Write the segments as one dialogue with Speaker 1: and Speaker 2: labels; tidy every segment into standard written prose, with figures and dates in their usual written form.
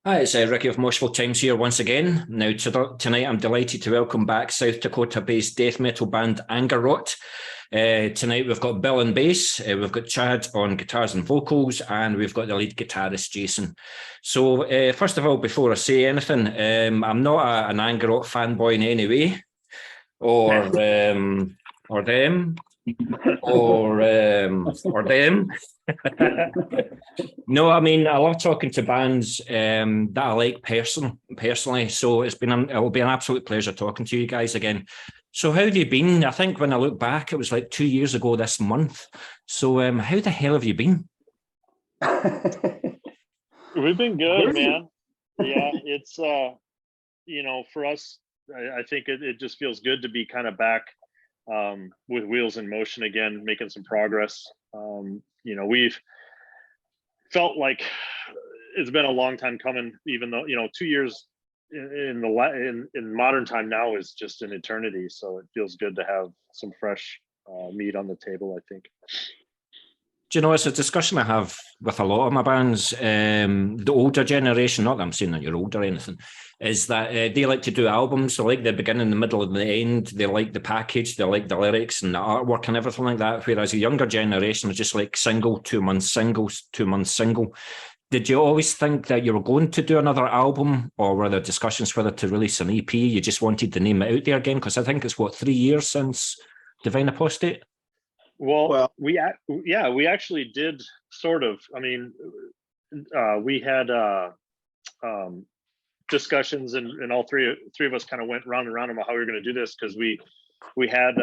Speaker 1: Hi, it's Ricky of Moshville Times here once again. Now, tonight I'm delighted to welcome back South Dakota-based death metal band Angerot. Tonight we've got Bill on bass, we've got Chad on guitars and vocals, and we've got the lead guitarist Jason. So first of all, before I say anything, I'm not an Angerot fanboy in any way, or them, or them. No, I mean, I love talking to bands that I like personally. So it'll be an absolute pleasure talking to you guys again. So how have you been? I think when I look back, it was like 2 years ago this month. So how the hell have you been?
Speaker 2: We've been good, man. Yeah, it's for us, I think it just feels good to be kind of back with wheels in motion again, making some progress. We've felt like it's been a long time coming, even though 2 years in modern time now is just an eternity. So it feels good to have some fresh meat on the table, I think.
Speaker 1: Do you know, it's a discussion I have with a lot of my bands. The older generation, not that I'm saying that you're older or anything, is that they like to do albums. They like the beginning, the middle, and the end. They like the package. They like the lyrics and the artwork and everything like that. Whereas a younger generation is just like single, 2 months single, 2 months single. Did you always think that you were going to do another album, or were there discussions whether to release an EP? You just wanted to name it out there again? Because I think it's 3 years since Divine Apostate?
Speaker 2: Well, we actually did sort of. I mean, we had discussions, and all three of us kind of went round and round about how we were going to do this, because we had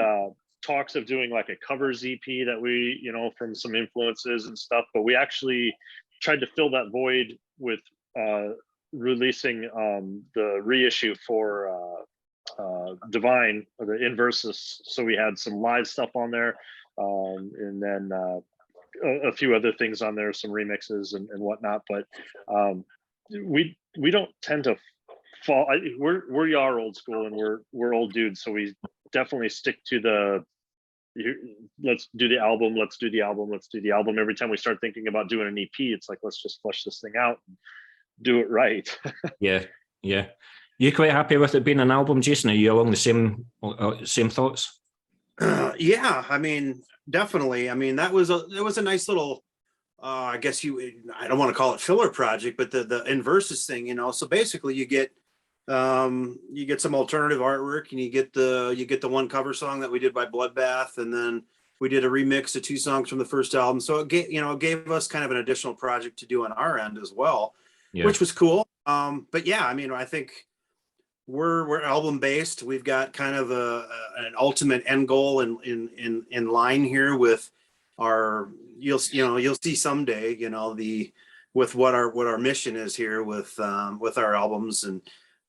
Speaker 2: talks of doing like a covers EP that we, from some influences and stuff, but we actually tried to fill that void with releasing the reissue for Divine, or the Inversus. So we had some live stuff on there. And then a few other things on there, some remixes and whatnot. But we don't tend to fall. We are old school, and we're old dudes, so we definitely stick to let's do the album. Every time we start thinking about doing an EP, it's like, let's just flush this thing out and do it right. Yeah. You quite happy with it being an album, Jason? Are you along the same thoughts?
Speaker 3: Yeah, I mean, definitely. I mean, it was a nice little, I guess I don't want to call it filler project, but the Inversus thing, so basically you get some alternative artwork, and you get the one cover song that we did by Bloodbath, and then we did a remix of 2 songs from the first album. So it gave us kind of an additional project to do on our end as well, which was cool. But yeah, I mean, I think we're album based. We've got kind of an ultimate end goal in line here with our, you'll see someday, with what our mission is here with our albums. And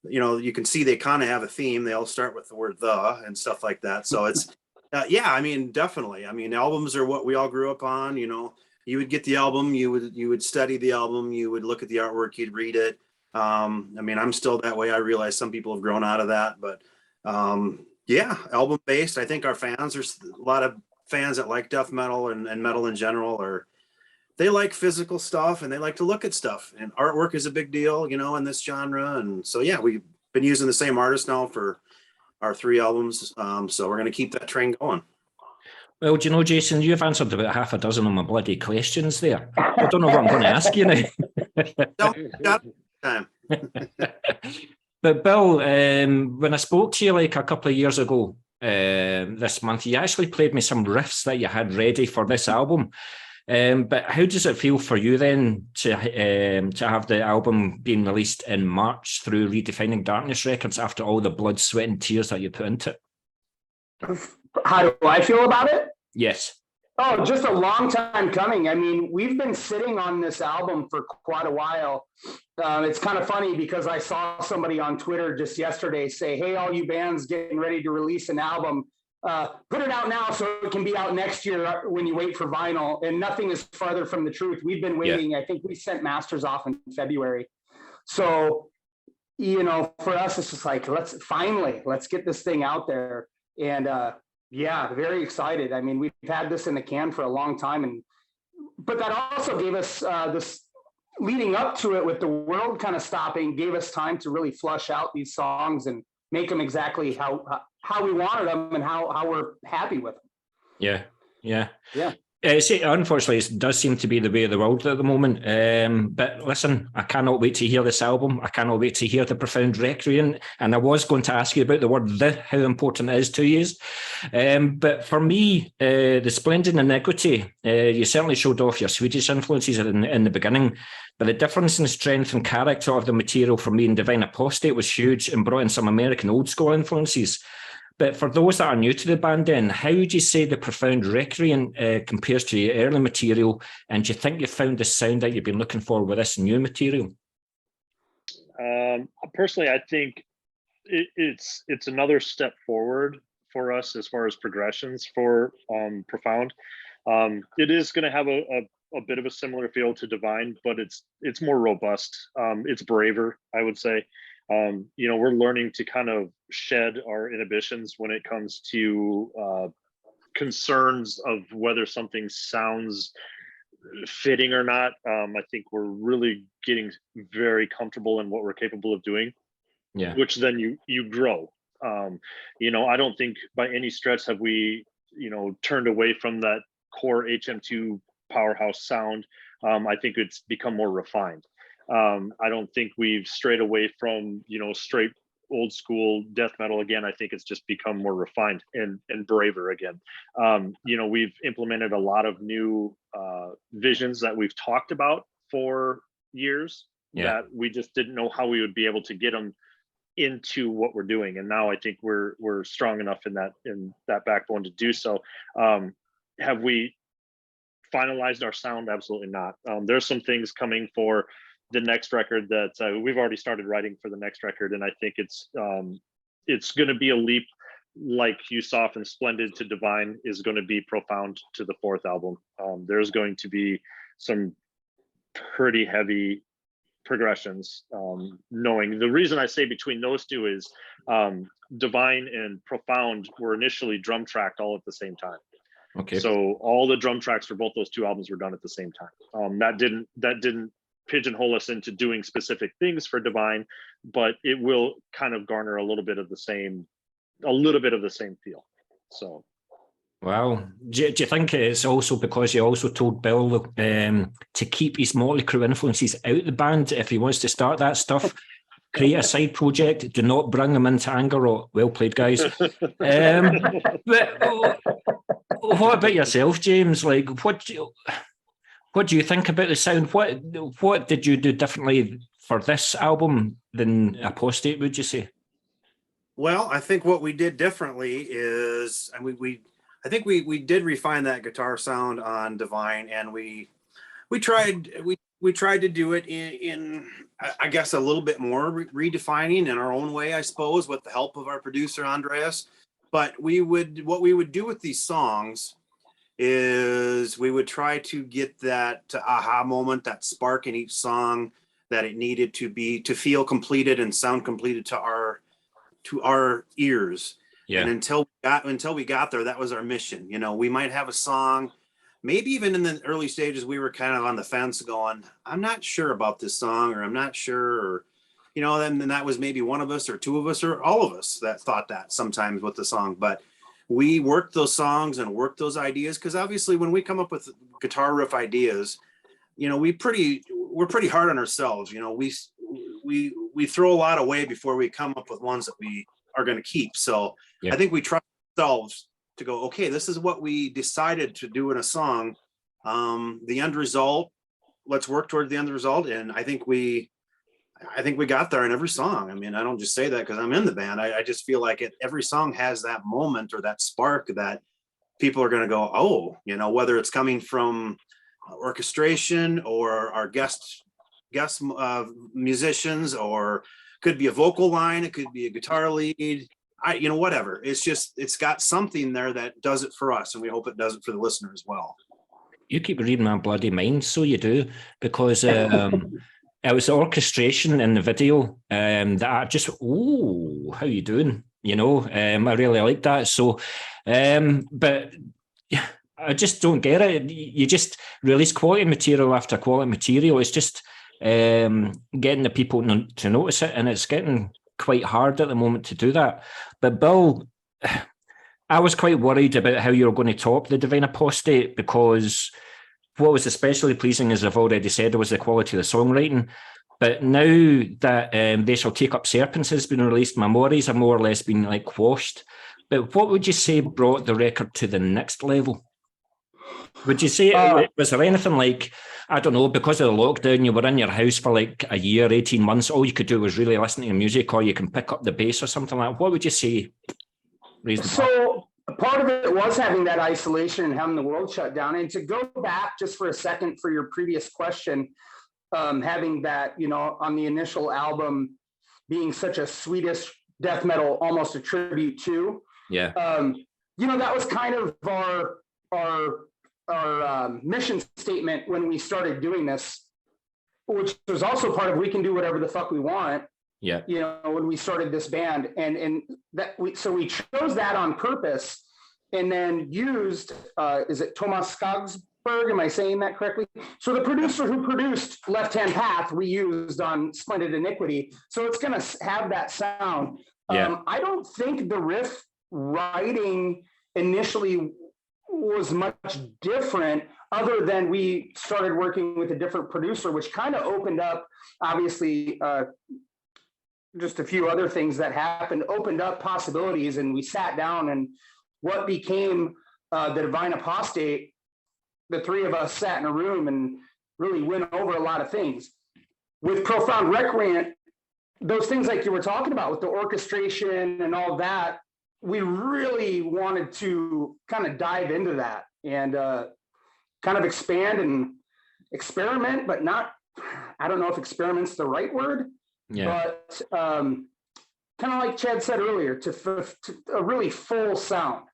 Speaker 3: you can see they kind of have a theme. They all start with the word "the" and stuff like that. So it's yeah, I mean, definitely. I mean, albums are what we all grew up on. You would get the album, you would study the album, you would look at the artwork, you'd read it. I mean, I'm still that way. I realize some people have grown out of that, but yeah, album based. I think our fans, there's a lot of fans that like death metal and metal in general, they like physical stuff, and they like to look at stuff, and artwork is a big deal, in this genre. And so, yeah, we've been using the same artist now for our 3 albums. So we're going to keep that train going.
Speaker 1: Well, do you know, Jason, you've answered about half a dozen of my bloody questions there. I don't know what I'm going to ask you now. Time. But Bill, when I spoke to you like a couple of years ago this month, you actually played me some riffs that you had ready for this album. But how does it feel for you then to have the album being released in March through Redefining Darkness Records after all the blood, sweat, and tears that you put into it?
Speaker 4: How do I feel about it?
Speaker 1: Yes.
Speaker 4: Oh, just a long time coming. I mean, we've been sitting on this album for quite a while. It's kind of funny because I saw somebody on Twitter just yesterday say, hey, all you bands getting ready to release an album, put it out now so it can be out next year when you wait for vinyl. And nothing is farther from the truth. We've been waiting. Yeah. I think we sent masters off in February. So, for us, it's just like, let's get this thing out there. And yeah, very excited. I mean, we've had this in the can for a long time, but that also gave us this leading up to it, with the world kind of stopping, gave us time to really flush out these songs and make them exactly how we wanted them and how we're happy with them.
Speaker 1: Yeah.
Speaker 4: Yeah.
Speaker 1: Unfortunately, it does seem to be the way of the world at the moment. But listen, I cannot wait to hear this album. I cannot wait to hear the Profound Recreant. And I was going to ask you about the word "the," how important it is to you. But for me, the Splendid Iniquity, you certainly showed off your Swedish influences in the beginning. But the difference in strength and character of the material for me in Divine Apostate was huge and brought in some American old school influences. But for those that are new to the band then, how would you say the Profound Recreant compares to your early material? And do you think you found the sound that you've been looking for with this new material?
Speaker 2: Personally, I think it's another step forward for us as far as progressions for Profound. It is going to have a bit of a similar feel to Divine, but it's more robust. It's braver, I would say. We're learning to kind of shed our inhibitions when it comes to concerns of whether something sounds fitting or not. I think we're really getting very comfortable in what we're capable of doing, which then you grow. I don't think by any stretch have we, turned away from that core HM2 powerhouse sound. I think it's become more refined. I don't think we've strayed away from, straight old school death metal again. I think it's just become more refined and braver again. We've implemented a lot of new visions that we've talked about for years that we just didn't know how we would be able to get them into what we're doing. And now I think we're strong enough in that backbone to do so. Have we finalized our sound? Absolutely not. There's some things coming for the next record that we've already started writing for the next record, and I think it's going to be a leap like you saw from Splendid to Divine is going to be Profound to the fourth album. There's going to be some pretty heavy progressions. Knowing the reason I say between those two is Divine and Profound were initially drum tracked all at the same time.
Speaker 1: Okay.
Speaker 2: So all the drum tracks for both those two albums were done at the same time. That didn't pigeonhole us into doing specific things for Divine, but it will kind of garner a little bit of the same feel. So
Speaker 1: wow. Do you think it's also because you also told Bill to keep his Motley Crue influences out the band if he wants to start that stuff, create a side project, do not bring them into Angerot? Well played, guys. But what about yourself, James? Like, what do you think about the sound? What did you do differently for this album than Apostate, would you say?
Speaker 3: Well, I think what we did differently is, I mean, I think we did refine that guitar sound on Divine, and we tried to do it in I guess a little bit more redefining in our own way, I suppose, with the help of our producer Andreas. But what we would do with these songs is we would try to get that aha moment, that spark in each song that it needed to feel completed and sound completed to our ears. Yeah. And until we got there, that was our mission. We might have a song, maybe even in the early stages, we were kind of on the fence going, I'm not sure about this song, or I'm not sure, or, then that was maybe one of us or two of us or all of us that thought that sometimes with the song. But we worked those songs and worked those ideas, because obviously when we come up with guitar riff ideas, we're pretty hard on ourselves. We throw a lot away before we come up with ones that we are going to keep. So yeah. I think we trust ourselves to go, okay, this is what we decided to do in a song. The end result, let's work toward the end result. And I think we got there in every song. I mean, I don't just say that because I'm in the band. I just feel like every song has that moment or that spark that people are going to go, oh, whether it's coming from orchestration or our guest musicians, or could be a vocal line, it could be a guitar lead, whatever. It's got something there that does it for us, and we hope it does it for the listener as well.
Speaker 1: You keep reading my bloody mind, so you do, because it was the orchestration in the video that I just, how you doing? I really like that. So, but I just don't get it. You just release quality material after quality material. It's just, getting the people to notice it, and it's getting quite hard at the moment to do that. But Bill, I was quite worried about how you were going to top the Divine Apostate, because what was especially pleasing, as I've already said, was the quality of the songwriting. But now that They Shall Take Up Serpents has been released, my worries have more or less been like quashed. But what would you say brought the record to the next level? Would you say, was there anything like, I don't know, because of the lockdown, you were in your house for like a year, 18 months, all you could do was really listen to music, or you can pick up the bass or something like that? What would you say?
Speaker 4: So part of it was having that isolation and having the world shut down. And to go back just for a second for your previous question, having that, on the initial album being such a Swedish death metal, almost a tribute to, that was kind of our mission statement when we started doing this, which was also part of we can do whatever the fuck we want.
Speaker 1: Yeah.
Speaker 4: When we started this band, and we chose that on purpose, and then used is it Thomas Skogsberg? Am I saying that correctly? So the producer who produced Left Hand Path, we used on Splendid Iniquity. So it's going to have that sound.
Speaker 1: Yeah.
Speaker 4: I don't think the riff writing initially was much different, other than we started working with a different producer, which kind of opened up, obviously, just a few other things that happened, opened up possibilities, and we sat down, and what became the Divine Apostate, the three of us sat in a room and really went over a lot of things. With Profound Recreant, those things like you were talking about with the orchestration and all that, we really wanted to kind of dive into that and kind of expand and experiment, but not, I don't know if experiment's the right word.
Speaker 1: Yeah.
Speaker 4: But kind of like Chad said earlier, to a really full sound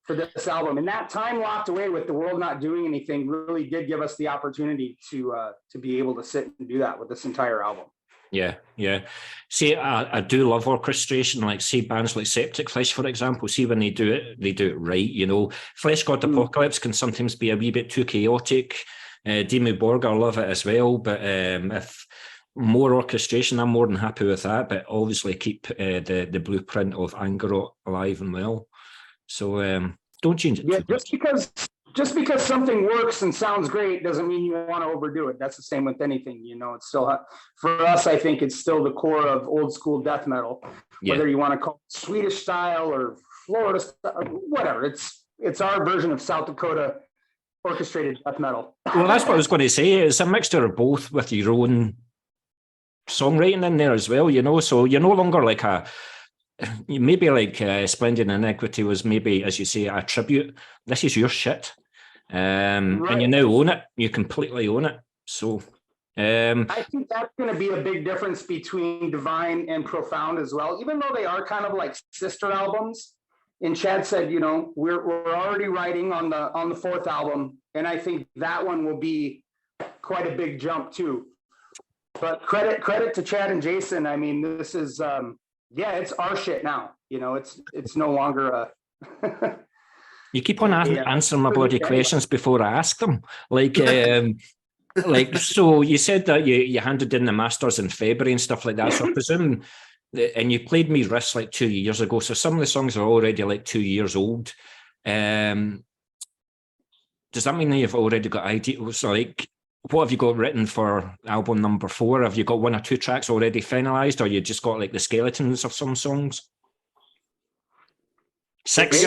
Speaker 4: for this album. And that time locked away with the world not doing anything really did give us the opportunity to be able to sit and do that with this entire album.
Speaker 1: Yeah, yeah. See, I do love orchestration. Like, say, bands like Septic Flesh, for example. See, when they do it right. Flesh God Apocalypse can sometimes be a wee bit too chaotic. Dimmu Borgir, I love it as well. But if more orchestration, I'm more than happy with that. But obviously, keep the blueprint of Angerot alive and well. So don't change it.
Speaker 4: Yeah, just because something works and sounds great doesn't mean you want to overdo it. That's the same with anything. It's still, for us, I think it's still the core of old school death metal. Yeah. Whether you want to call it Swedish style or Florida style, whatever. It's our version of South Dakota orchestrated death metal.
Speaker 1: Well, that's what I was going to say. It's a mixture of both with your own songwriting in there as well, so you're no longer like maybe like Splendid Iniquity was maybe, as you say, a tribute. This is your shit. Right. And you now own it. You completely own it. So
Speaker 4: I think that's going to be a big difference between Divine and Profound as well, even though they are kind of like sister albums. And Chad said, we're already writing on the fourth album, and I think that one will be quite a big jump too. But credit to Chad and Jason. I mean, this is it's our shit now. It's no longer a.
Speaker 1: You keep on answering my bloody questions before I ask them. Like, so you said that you handed in the masters in February and stuff like that. So I presume, and you played me riffs like 2 years ago. So some of the songs are already like 2 years old. Does that mean that you've already got ideas? So like, what have you got written for album number 4? Have you got 1 or 2 tracks already finalized, or you just got like the skeletons of some songs? 6.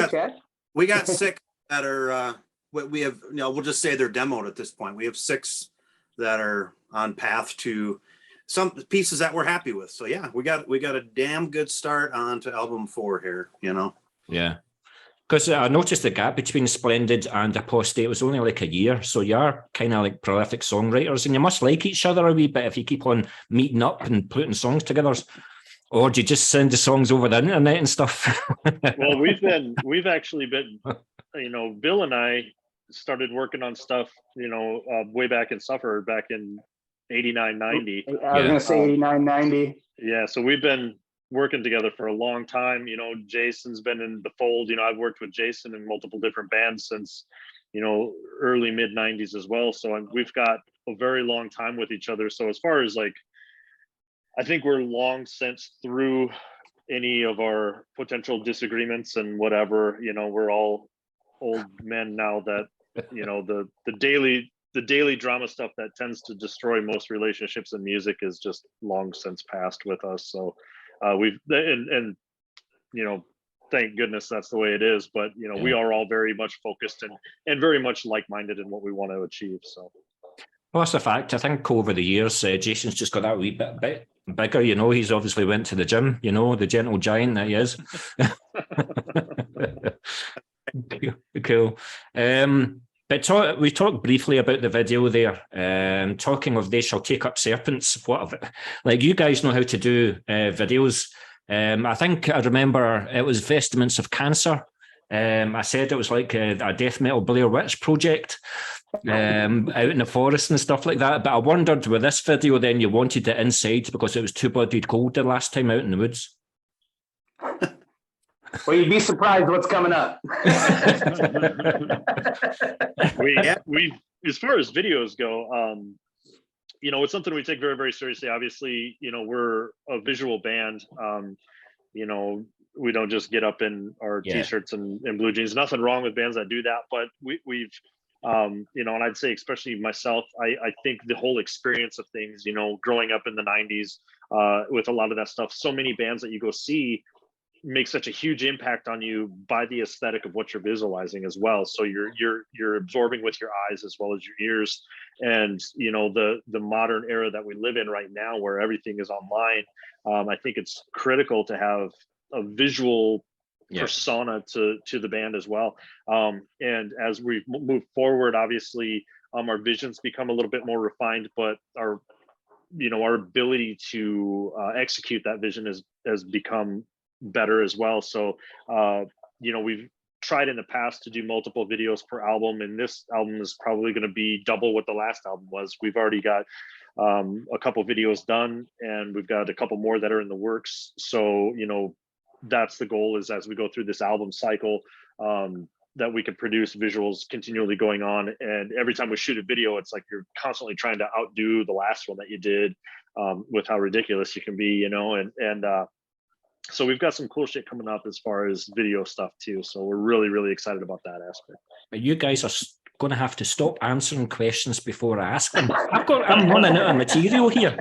Speaker 3: We got 6 that are we have. We'll just say they're demoed at this point. We have 6 that are on path to some pieces that we're happy with. So yeah, we got a damn good start on to album 4 here.
Speaker 1: Yeah. Because I noticed the gap between Splendid and Apostate was only like a year. So you're kind of like prolific songwriters, and you must like each other a wee bit if you keep on meeting up and putting songs together. Or do you just send the songs over the internet and stuff?
Speaker 2: Well, we've actually been, Bill and I started working on stuff, way back in Suffer back in 89, 90.
Speaker 4: I was going to say 89, 90.
Speaker 2: Yeah. So we've been working together for a long time. Jason's been in the fold. I've worked with Jason in multiple different bands since, early mid 90s as well. So we've got a very long time with each other. So as far as like, I think we're long since through any of our potential disagreements and whatever. You know, we're all old men now that, you know, the daily drama stuff that tends to destroy most relationships in music is just long since passed with us. So we've and you know, thank goodness that's the way it is. But you know, we are all very much focused and very much like-minded in what we want to achieve. So.
Speaker 1: Well, that's a fact. I think over the years, Jason's just got that wee bit bigger. You know, he's obviously went to the gym. You know, the gentle giant that he is. Cool. But we talked briefly about the video there. Talking of They Shall Take Up Serpents. Like you guys know how to do videos. I think I remember it was Vestments of Cancer. I said it was like a death metal Blair Witch project. Out in the forest and stuff like that. But I wondered with this video, then you wanted it inside because it was too bloody cold the last time out in the woods.
Speaker 4: Well, you'd be surprised what's coming up.
Speaker 2: we as far as videos go, you know, it's something we take very, very seriously. Obviously, you know, we're a visual band. You know, we don't just get up in our t-shirts and blue jeans. Nothing wrong with bands that do that, but we've you know, and I'd say especially myself, I think the whole experience of things, you know, growing up in the 90s with a lot of that stuff, so many bands that you go see make such a huge impact on you by the aesthetic of what you're visualizing as well. So you're absorbing with your eyes as well as your ears. And you know, the modern era that we live in right now where everything is online, I think it's critical to have a visual persona to the band as well. And as we move forward, obviously our visions become a little bit more refined, but our ability to execute that vision has become better as well. So you know, we've tried in the past to do multiple videos per album, and this album is probably going to be double what the last album was. We've already got a couple videos done, and we've got a couple more that are in the works. So you know, that's the goal, is as we go through this album cycle, that we can produce visuals continually going on. And every time we shoot a video, it's like you're constantly trying to outdo the last one that you did, with how ridiculous you can be, you know. And so we've got some cool shit coming up as far as video stuff too. So we're really, really excited about that aspect.
Speaker 1: But you guys are going to have to stop answering questions before I ask them. I'm running out of material here.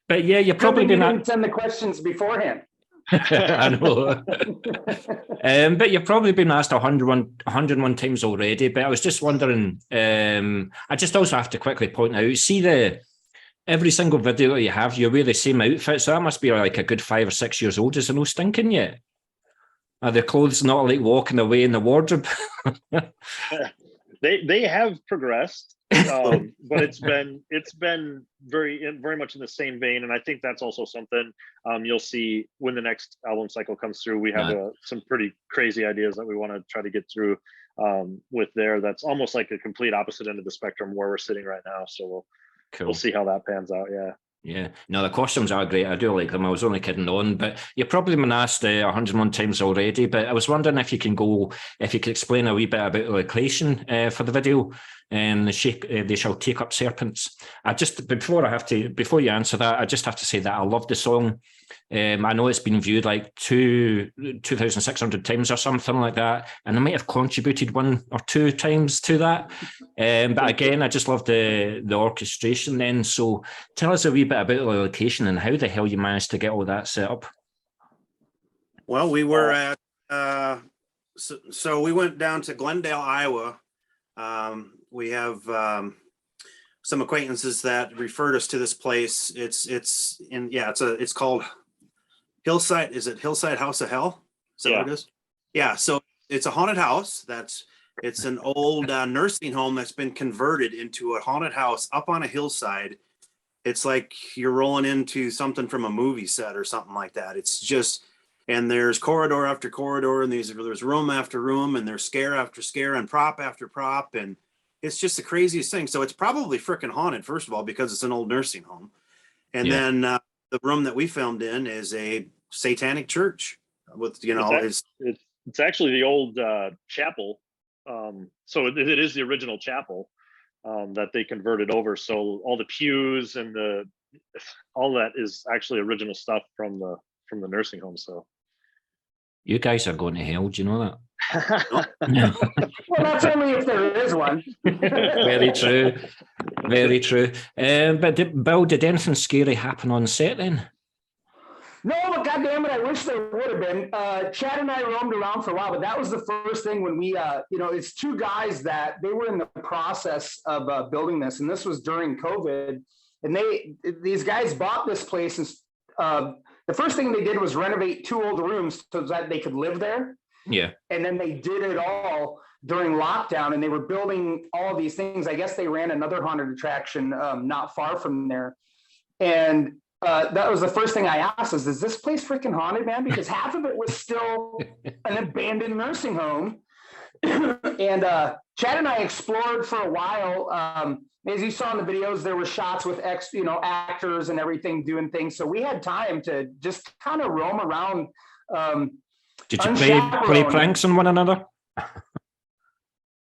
Speaker 1: But yeah, you're probably
Speaker 4: going to send the questions beforehand.
Speaker 1: I know. But you've probably been asked 101 times already. But I was just wondering, I just also have to quickly point out, see every single video that you have, you wear the same outfit. So that must be like a good 5 or 6 years old. Is it no stinking yet? Are the clothes not like walking away in the wardrobe?
Speaker 2: They have progressed, but it's been very much in the same vein. And I think that's also something you'll see when the next album cycle comes through. We have some pretty crazy ideas that we want to try to get through with there. That's almost like a complete opposite end of the spectrum where we're sitting right now. So we'll see how that pans out. Yeah.
Speaker 1: No, the costumes are great. I do like them. I was only kidding on, but you've probably been asked 101 times already. But I was wondering if you could explain a wee bit about the location for the video and They Shall Take Up Serpents. Before you answer that, I just have to say that I love the song. I know it's been viewed like 2,600 times or something like that, and I might have contributed 1 or 2 times to that. But again, I just love the orchestration then. So tell us a wee bit about the location and how the hell you managed to get all that set up.
Speaker 3: Well, we were at so we went down to Glendale, Iowa. We have some acquaintances that referred us to this place. It's called Hillside. Is it Hillside House of Hell? Is that what it is? Yeah. So it's a haunted house. It's an old nursing home that's been converted into a haunted house up on a hillside. It's like you're rolling into something from a movie set or something like that. It's just, and there's corridor after corridor, and there's room after room, and there's scare after scare, and prop after prop, and it's just the craziest thing. So it's probably freaking haunted, first of all, because it's an old nursing home. And then the room that we filmed in is a satanic church with, it's
Speaker 2: actually the old chapel So it is the original chapel that they converted over. So all the pews and all that is actually original stuff from the nursing home. So
Speaker 1: you guys are going to hell. Do you know that?
Speaker 4: Well, that's only if there is one.
Speaker 1: Very true. Very true. But Bill, did anything scary happen on set then?
Speaker 4: No, but goddamn it, I wish there would have been. Chad and I roamed around for a while, but that was the first thing when we, it's two guys that they were in the process of building this, and this was during COVID, and these guys bought this place, and the first thing they did was renovate 2 old rooms so that they could live there.
Speaker 1: Yeah.
Speaker 4: And then they did it all during lockdown, and they were building all these things. I guess they ran another haunted attraction not far from there, and that was the first thing I asked is this place freaking haunted, man? Because half of it was still an abandoned nursing home. And Chad and I explored for a while. As you saw in the videos, there were shots with actors and everything doing things. So we had time to just kind of roam around.
Speaker 1: Did you play pranks on one another?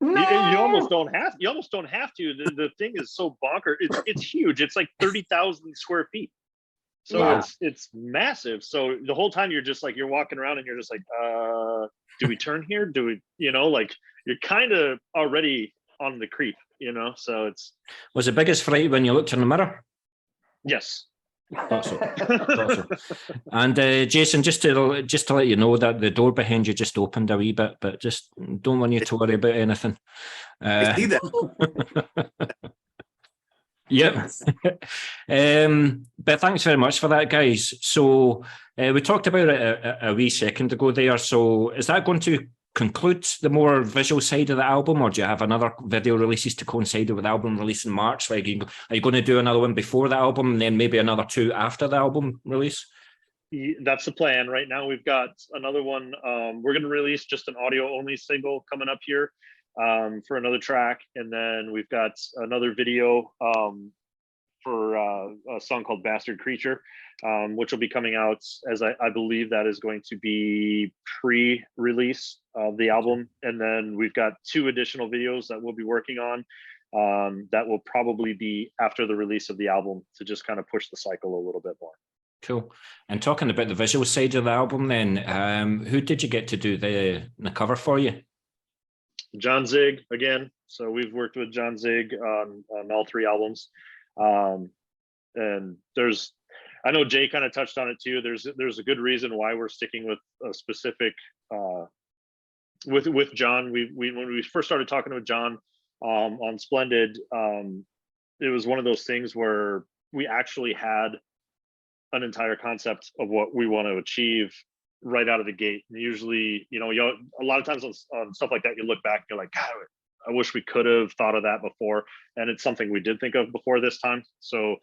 Speaker 4: No.
Speaker 2: You almost don't have. You almost don't have to. The thing is so bonkers. It's huge. It's like 30,000 square feet. So
Speaker 4: yeah.
Speaker 2: it's massive. So the whole time you're just like, you're walking around and you're just like, do we turn here? Do we, you're kind of already on the creep, so it's.
Speaker 1: Was the biggest fright when you looked in the mirror?
Speaker 2: Yes.
Speaker 1: Thought so. And Jason, just to let you know that the door behind you just opened a wee bit, but just don't want you to worry about anything.
Speaker 3: I see that.
Speaker 1: Yep. But thanks very much for that, guys. So we talked about it a wee second ago there. So is that going to conclude the more visual side of the album, or do you have another video releases to coincide with the album release in March? Like, are you going to do another one before the album and then maybe another 2 after the album release?
Speaker 2: That's the plan. Right now we've got another one. We're going to release just an audio only single coming up here for another track, and then we've got another video for a song called Bastard Creature, which will be coming out as I believe that is going to be pre-release of the album. And then we've got 2 additional videos that we'll be working on that will probably be after the release of the album to just kind of push the cycle a little bit more.
Speaker 1: Cool. And talking about the visual side of the album then, who did you get to do the cover for you?
Speaker 2: John Zig again. So we've worked with John Zig on all 3 albums. And I know Jay kind of touched on it too. There's a good reason why we're sticking with a specific with John. When we first started talking with John on Splendid, it was one of those things where we actually had an entire concept of what we want to achieve right out of the gate. And usually, a lot of times on stuff like that, you look back, you're like, God, I wish we could have thought of that before. And it's something we did think of before this time. So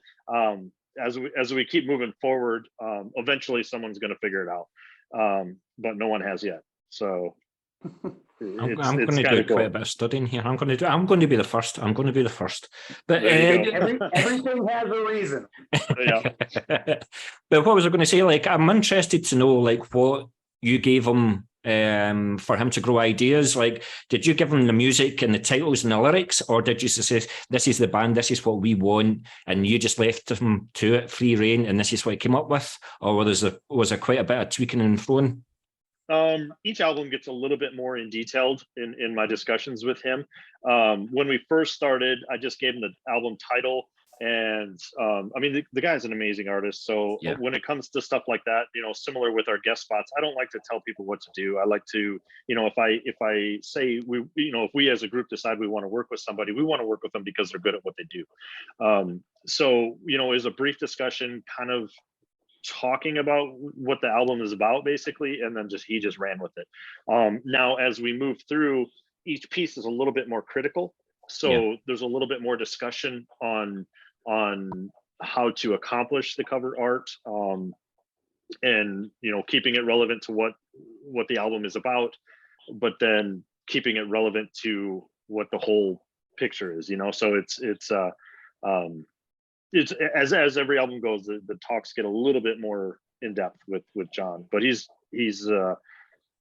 Speaker 2: as we keep moving forward, eventually someone's going to figure it out. But no one has yet. So
Speaker 1: I'm going to do quite a bit of studying here. I'm going to be the first. But
Speaker 4: everything has a reason.
Speaker 2: Yeah.
Speaker 1: But what was I going to say? Like, I'm interested to know, like, what you gave him for him to grow ideas. Like, did you give him the music and the titles and the lyrics, or did you say, this is the band, this is what we want, and you just left him to it, free reign, and this is what he came up with? Or was there quite a bit of tweaking and throwing?
Speaker 2: Each album gets a little bit more in detailed in my discussions with him. When we first started, I just gave him the album title. And the guy's an amazing artist. So yeah. When it comes to stuff like that, similar with our guest spots, I don't like to tell people what to do. I like to, if I say if we as a group decide we want to work with somebody, we want to work with them because they're good at what they do. So is a brief discussion kind of talking about what the album is about basically, and then he just ran with it. Now, as we move through, each piece is a little bit more critical. So there's a little bit more discussion on how to accomplish the cover art, and keeping it relevant to what the album is about, but then keeping it relevant to what the whole picture is. So it's as every album goes, the talks get a little bit more in depth with John, but he's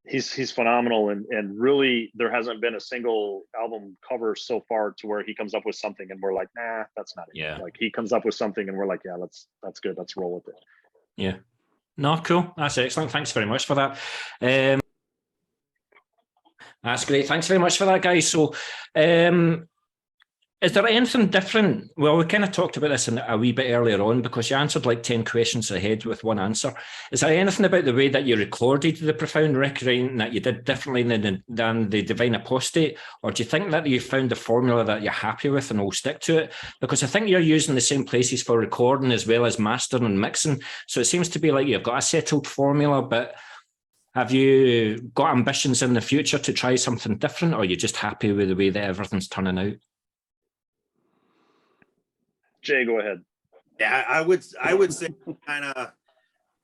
Speaker 2: he's phenomenal, and really there hasn't been a single album cover so far to where he comes up with something and we're like, nah, that's not it.
Speaker 1: Yeah.
Speaker 2: Like he comes up with something and we're like, yeah, that's good, let's roll with it.
Speaker 1: Yeah. No, cool. That's excellent. Thanks very much for that. That's great. Thanks very much for that, guys. So, is there anything different? Well, we kind of talked about this a wee bit earlier on because you answered like 10 questions ahead with one answer. Is there anything about the way that you recorded the Profound Recreant that you did differently than the Divine Apostate? Or do you think that you found the formula that you're happy with and will stick to it? Because I think you're using the same places for recording as well as mastering and mixing. So it seems to be like you've got a settled formula, but have you got ambitions in the future to try something different, or are you just happy with the way that everything's turning out?
Speaker 2: Jay, go ahead.
Speaker 3: Yeah, I would say kind of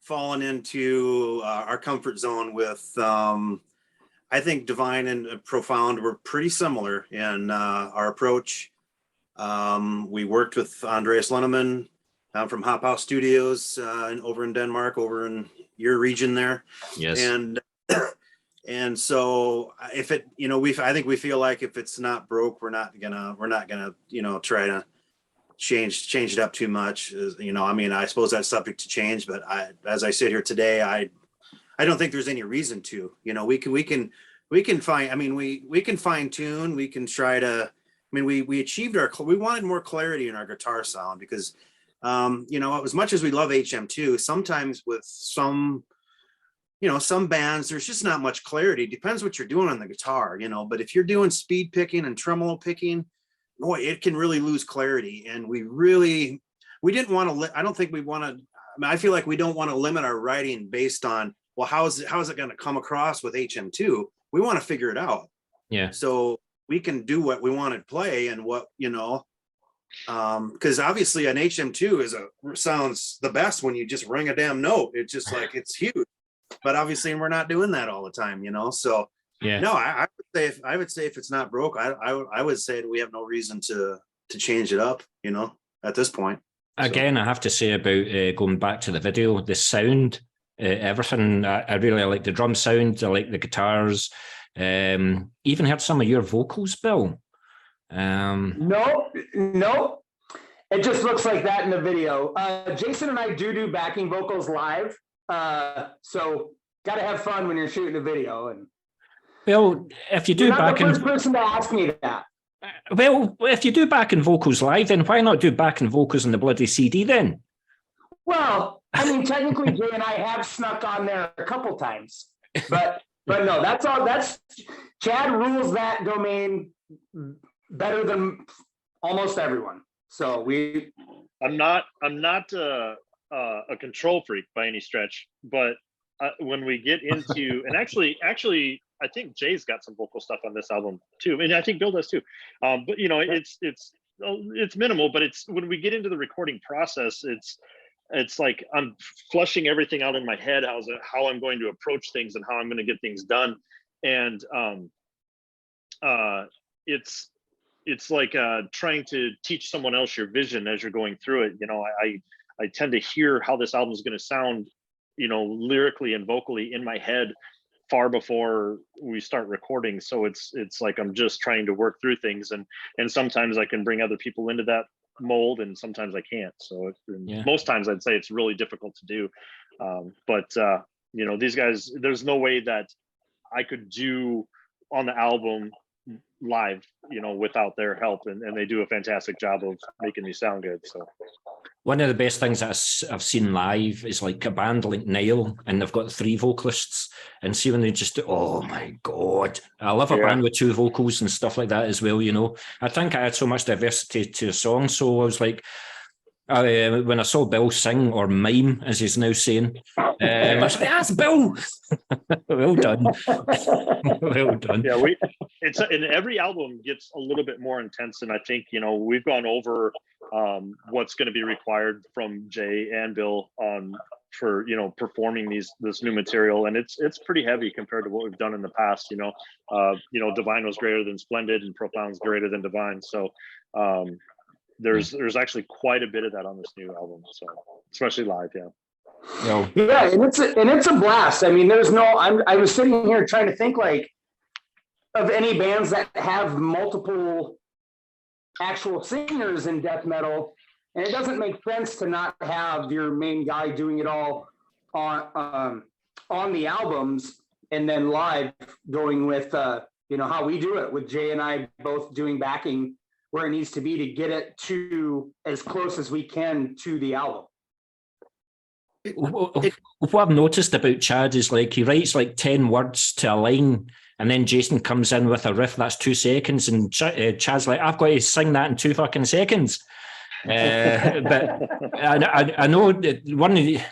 Speaker 3: fallen into our comfort zone with, I think Divine and Profound were pretty similar in our approach. We worked with Andreas Lenneman from Hop House Studios over in Denmark, over in your region there.
Speaker 1: Yes.
Speaker 3: And so if it, I think we feel like if it's not broke, we're not gonna, try to change it up too much. I mean, I suppose that's subject to change, but as I sit here today, I don't think there's any reason to. We can find. I mean, we can fine tune. We can try to. I mean, we achieved we wanted more clarity in our guitar sound because, as much as we love HM2, sometimes with some bands, there's just not much clarity. It depends what you're doing on the guitar, but if you're doing speed picking and tremolo picking, boy, it can really lose clarity. And we didn't want to, I don't think we want to, I mean, I feel like we don't want to limit our writing based on, well, how is it going to come across with HM2? We want to figure it out.
Speaker 1: Yeah.
Speaker 3: So we can do what we want to play and what, because obviously an HM2 sounds the best when you just ring a damn note. It's just like, it's huge, but obviously we're not doing that all the time, so. Yeah. No, I would say if it's not broke, I would say that we have no reason to change it up, at this point.
Speaker 1: Again, I have to say about going back to the video, the sound, everything. I really like the drum sound. I like the guitars. Even heard some of your vocals, Bill.
Speaker 4: No. It just looks like that in the video. Jason and I do backing vocals live. So got to have fun when you're shooting a video. And
Speaker 1: well, if you do backing,
Speaker 4: you're not the first person to ask me that.
Speaker 1: Well, if you do backing vocals live, then why not do backing vocals in the bloody CD then?
Speaker 4: Well, I mean, technically, Jay and I have snuck on there a couple times, but no, that's all. That's Chad rules that domain better than almost everyone. So
Speaker 2: I'm not a control freak by any stretch, but when we get into and actually. I think Jay's got some vocal stuff on this album too. And I think Bill does too. But it's minimal, but it's when we get into the recording process, it's like I'm flushing everything out in my head, how I'm going to approach things and how I'm going to get things done. And it's like trying to teach someone else your vision as you're going through it. I tend to hear how this album is going to sound, lyrically and vocally in my head far before we start recording. So it's like I'm just trying to work through things, and sometimes I can bring other people into that mold, and sometimes I can't. So most times I'd say it's really difficult to do. But these guys, there's no way that I could do on the album live, without their help, and they do a fantastic job of making me sound good. So
Speaker 1: one of the best things that I've seen live is like a band like Nile, and they've got 3 vocalists, and see when they just do, oh my God, I love a band with 2 vocals and stuff like that as well. I think I had so much diversity to the song, so I was like, when I saw Bill sing, or mime as he's now saying, I was like, that's Bill. Well done. Well done.
Speaker 2: Yeah, and every album gets a little bit more intense, and I think we've gone over what's going to be required from Jay and Bill for performing this new material, and it's pretty heavy compared to what we've done in the past. Divine was greater than Splendid, and Profound's greater than Divine, so there's actually quite a bit of that on this new album, so especially live.
Speaker 1: You know,
Speaker 4: Yeah, and it's a blast. I mean, there's no. I was sitting here trying to think like of any bands that have multiple actual singers in death metal, and it doesn't make sense to not have your main guy doing it all on the albums and then live going with how we do it with Jay and I both doing backing where it needs to be to get it to as close as we can to the album.
Speaker 1: What I've noticed about Chad is like he writes like 10 words to a line, and then Jason comes in with a riff that's 2 seconds, and Chad's like, I've got to sing that in 2 fucking seconds. But I know that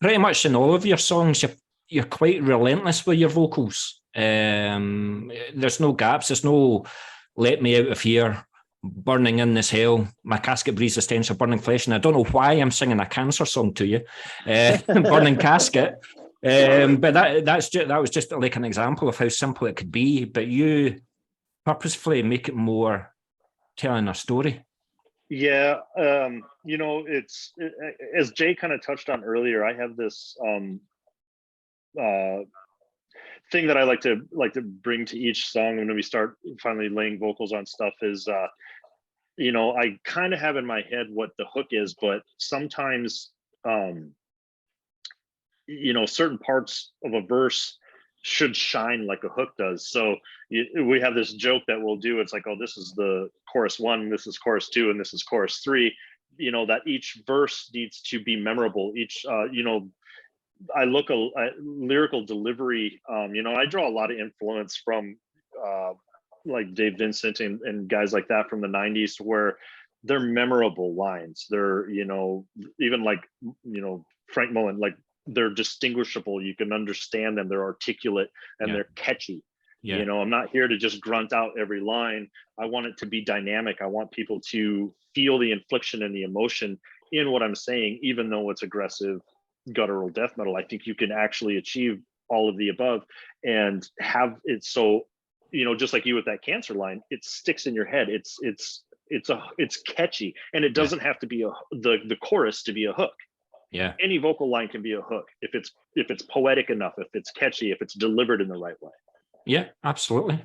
Speaker 1: pretty much in all of your songs, you're quite relentless with your vocals. There's no gaps. There's no let me out of here, burning in this hell, my casket breathes the stench of burning flesh. And I don't know why I'm singing a cancer song to you, burning casket. But that was just like an example of how simple it could be. But you purposefully make it more telling a story.
Speaker 2: Yeah, it's as Jay kind of touched on earlier. I have this thing that I like to bring to each song when we start finally laying vocals on stuff is I kind of have in my head what the hook is, but sometimes certain parts of a verse should shine like a hook does. So we have this joke that we'll do. It's like, oh, this is the chorus 1, this is chorus 2, and this is chorus 3. That each verse needs to be memorable. Each, I look at lyrical delivery. I draw a lot of influence from like Dave Vincent and guys like that from the 90s, where they're memorable lines. They're, even like, Frank Mullen, like, they're distinguishable. You can understand them. They're articulate and they're catchy. Yeah. I'm not here to just grunt out every line. I want it to be dynamic. I want people to feel the infliction and the emotion in what I'm saying, even though it's aggressive, guttural death metal. I think you can actually achieve all of the above and have it so, just like you with that cancer line, it sticks in your head. It's catchy, and it doesn't have to be the chorus to be a hook.
Speaker 1: Yeah.
Speaker 2: Any vocal line can be a hook if it's poetic enough, if it's catchy, if it's delivered in the right way.
Speaker 1: Yeah, absolutely.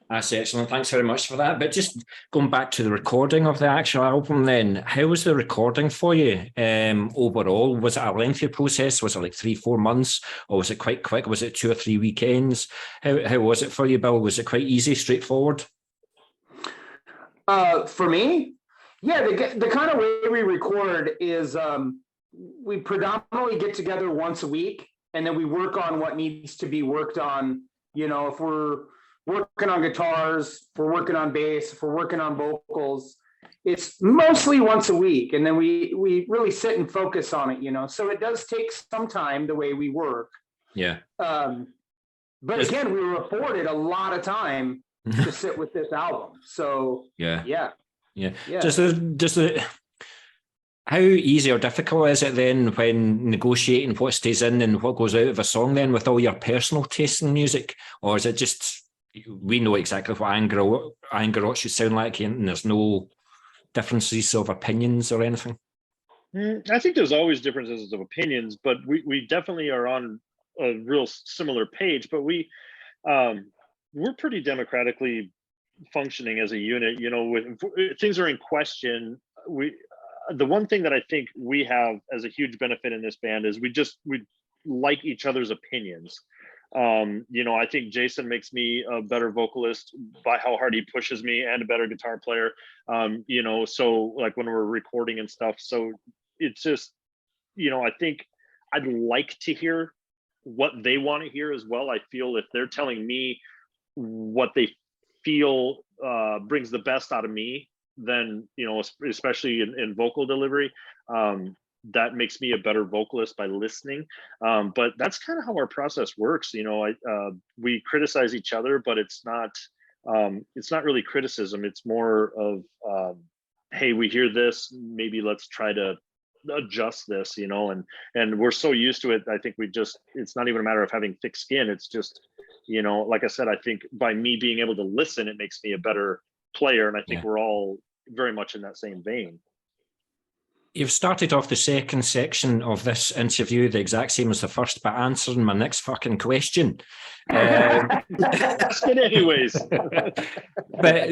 Speaker 1: That's excellent. Thanks very much for that. But just going back to the recording of the actual album then, how was the recording for you overall? Was it a lengthy process? Was it like 3-4 months, or was it quite quick? Was it 2 or 3 weekends? How was it for you, Bill? Was it quite easy, straightforward?
Speaker 4: For me? Yeah, the kind of way we record is we predominantly get together once a week, and then we work on what needs to be worked on. If we're working on guitars, if we're working on bass, if we're working on vocals, it's mostly once a week, and then we really sit and focus on it. So it does take some time the way we work.
Speaker 1: Yeah.
Speaker 4: But again, we were afforded a lot of time to sit with this album. So yeah. Does the how easy or difficult is it then when negotiating what stays in and what goes out of a song then with all your personal taste in music? Or is it just we know exactly what Angerot should sound like and there's no differences of opinions or anything?
Speaker 2: I think there's always differences of opinions, but we definitely are on a real similar page, but we're pretty democratically functioning as a unit. If things are in question, the one thing that I think we have as a huge benefit in this band is we like each other's opinions. I think Jason makes me a better vocalist by how hard he pushes me, and a better guitar player. So like when we're recording and stuff, so it's just, I think I'd like to hear what they want to hear as well. I feel if they're telling me what they feel brings the best out of me, then especially in vocal delivery, that makes me a better vocalist by listening. But that's kind of how our process works. We criticize each other, but it's not really criticism. It's more of hey, we hear this, maybe let's try to adjust this, and we're so used to it. I think it's not even a matter of having thick skin. It's just, like I said, I think by me being able to listen, it makes me a better player. And I think we're all very much in that same vein.
Speaker 1: You've started off the second section of this interview the exact same as the first, but answering my next fucking question.
Speaker 2: Ask it anyways.
Speaker 1: But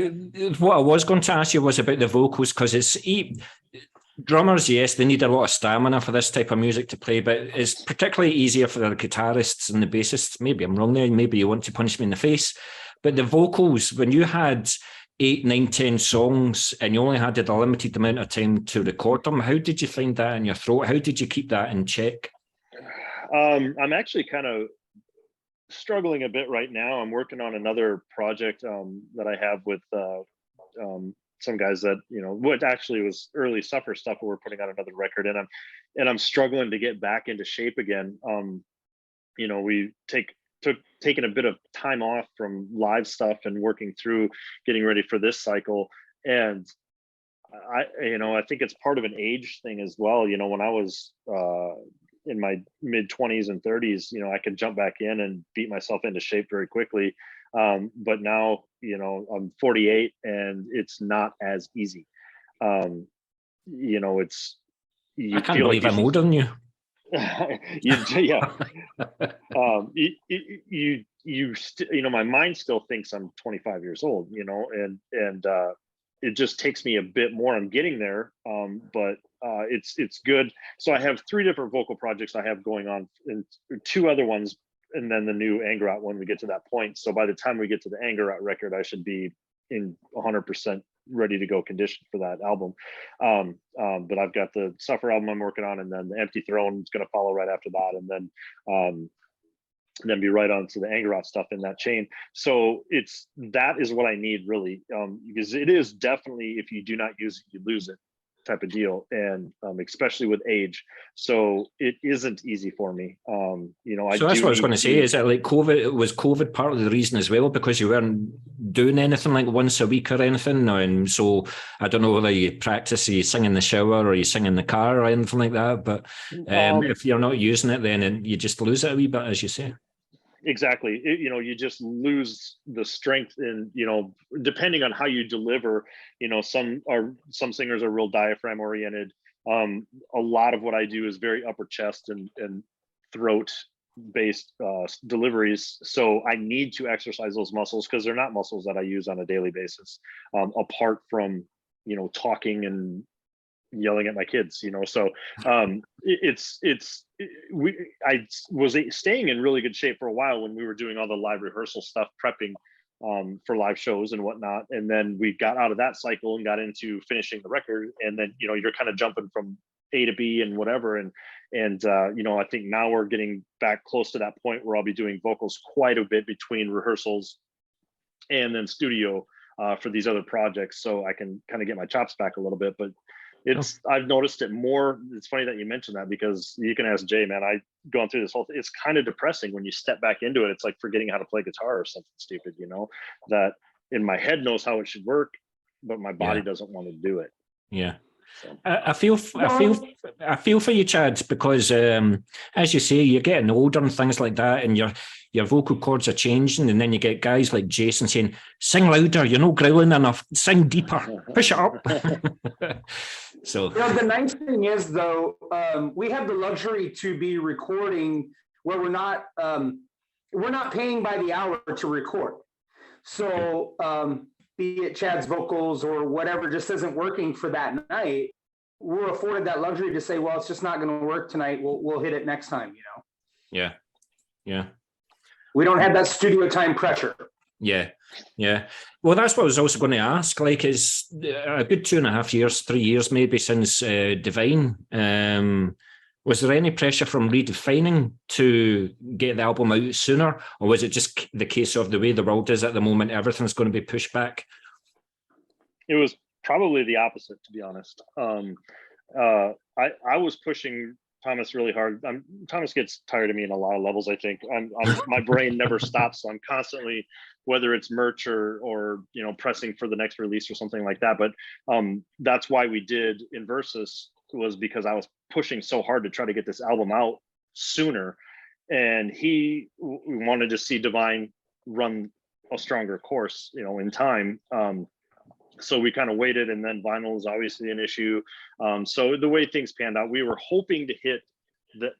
Speaker 1: what I was going to ask you was about the vocals, because it's drummers, yes, they need a lot of stamina for this type of music to play, but it's particularly easier for the guitarists and the bassists. Maybe I'm wrong there, maybe you want to punch me in the face. But the vocals, when you had 8, 9, 10 songs and you only had a limited amount of time to record them, how did you find that in your throat? How did you keep that in check?
Speaker 2: I'm actually kind of struggling a bit right now. I'm working on another project that I have with some guys that, you know, what actually was early Suffer stuff, but we're putting out another record, and I'm struggling to get back into shape again. You know, we taken a bit of time off from live stuff and working through getting ready for this cycle. And I think it's part of an age thing as well. You know, when I was in my mid 20s and 30s, you know, I could jump back in and beat myself into shape very quickly. But now, you know, I'm 48 and it's not as easy. You know,
Speaker 1: I can't believe I'm older than you.
Speaker 2: Yeah. You know, my mind still thinks I'm 25 years old, you know, and it just takes me a bit more. I'm getting there, but it's good. So I have 3 different vocal projects I have going on, and 2 other ones, and then the new Angerot when we get to that point. So by the time we get to the Angerot record, I should be in 100% ready to go condition for that album. But I've got the Suffer album I'm working on, and then the Empty Throne is going to follow right after that, and then be right on to the Angerot stuff in that chain. So that is what I need really, because it is definitely, if you do not use it, you lose it type of deal, and especially with age. So it isn't easy for me. You know,
Speaker 1: so that's what I was going to say. Is that like COVID? Was COVID part of the reason as well, because you weren't doing anything like once a week or anything? And so I don't know whether you practice, you sing in the shower or you sing in the car or anything like that. But if you're not using it, then you just lose it a wee bit, as you say.
Speaker 2: Exactly. You know, you just lose the strength in, you know, depending on how you deliver. You know, some singers are real diaphragm oriented. A lot of what I do is very upper chest and throat based deliveries. So I need to exercise those muscles, because they're not muscles that I use on a daily basis, apart from, you know, talking and yelling at my kids, you know. So I was staying in really good shape for a while when we were doing all the live rehearsal stuff, prepping for live shows and whatnot. And then we got out of that cycle and got into finishing the record. And then, you know, you're kind of jumping from A to B and whatever. And you know, I think now we're getting back close to that point where I'll be doing vocals quite a bit between rehearsals and then studio for these other projects. So I can kind of get my chops back a little bit, but I've noticed it more. It's funny that you mentioned that, because you can ask Jay, man, I've gone through this whole thing. It's kind of depressing when you step back into it. It's like forgetting how to play guitar or something stupid, you know, that in my head knows how it should work, but my body doesn't want to do it.
Speaker 1: Yeah. So. I feel for you, Chad, because as you say, you're getting older and things like that, and your vocal cords are changing, and then you get guys like Jason saying, "Sing louder, you're not growling enough. Sing deeper, push it up." So,
Speaker 4: you know, the nice thing is, though, we have the luxury to be recording where we're not paying by the hour to record. So. Be it Chad's vocals or whatever just isn't working for that night, we're afforded that luxury to say, well, it's just not going to work tonight. We'll hit it next time, you know?
Speaker 1: Yeah.
Speaker 4: We don't have that studio time pressure.
Speaker 1: Yeah. Well, that's what I was also going to ask. Like, it's a good 2.5 years, 3 years maybe since Divine. Was there any pressure from Redefining to get the album out sooner, or was it just the case of the way the world is at the moment, everything's going to be pushed back?
Speaker 2: It was probably the opposite, to be honest. I was pushing Thomas really hard. Thomas gets tired of me in a lot of levels, I think. My brain never stops, so I'm constantly, whether it's merch or you know, pressing for the next release or something like that. But that's why we did Inversus, was because I was pushing so hard to try to get this album out sooner, and he wanted to see Divine run a stronger course, you know, in time. So we kind of waited, and then vinyl is obviously an issue. So the way things panned out, we were hoping to hit the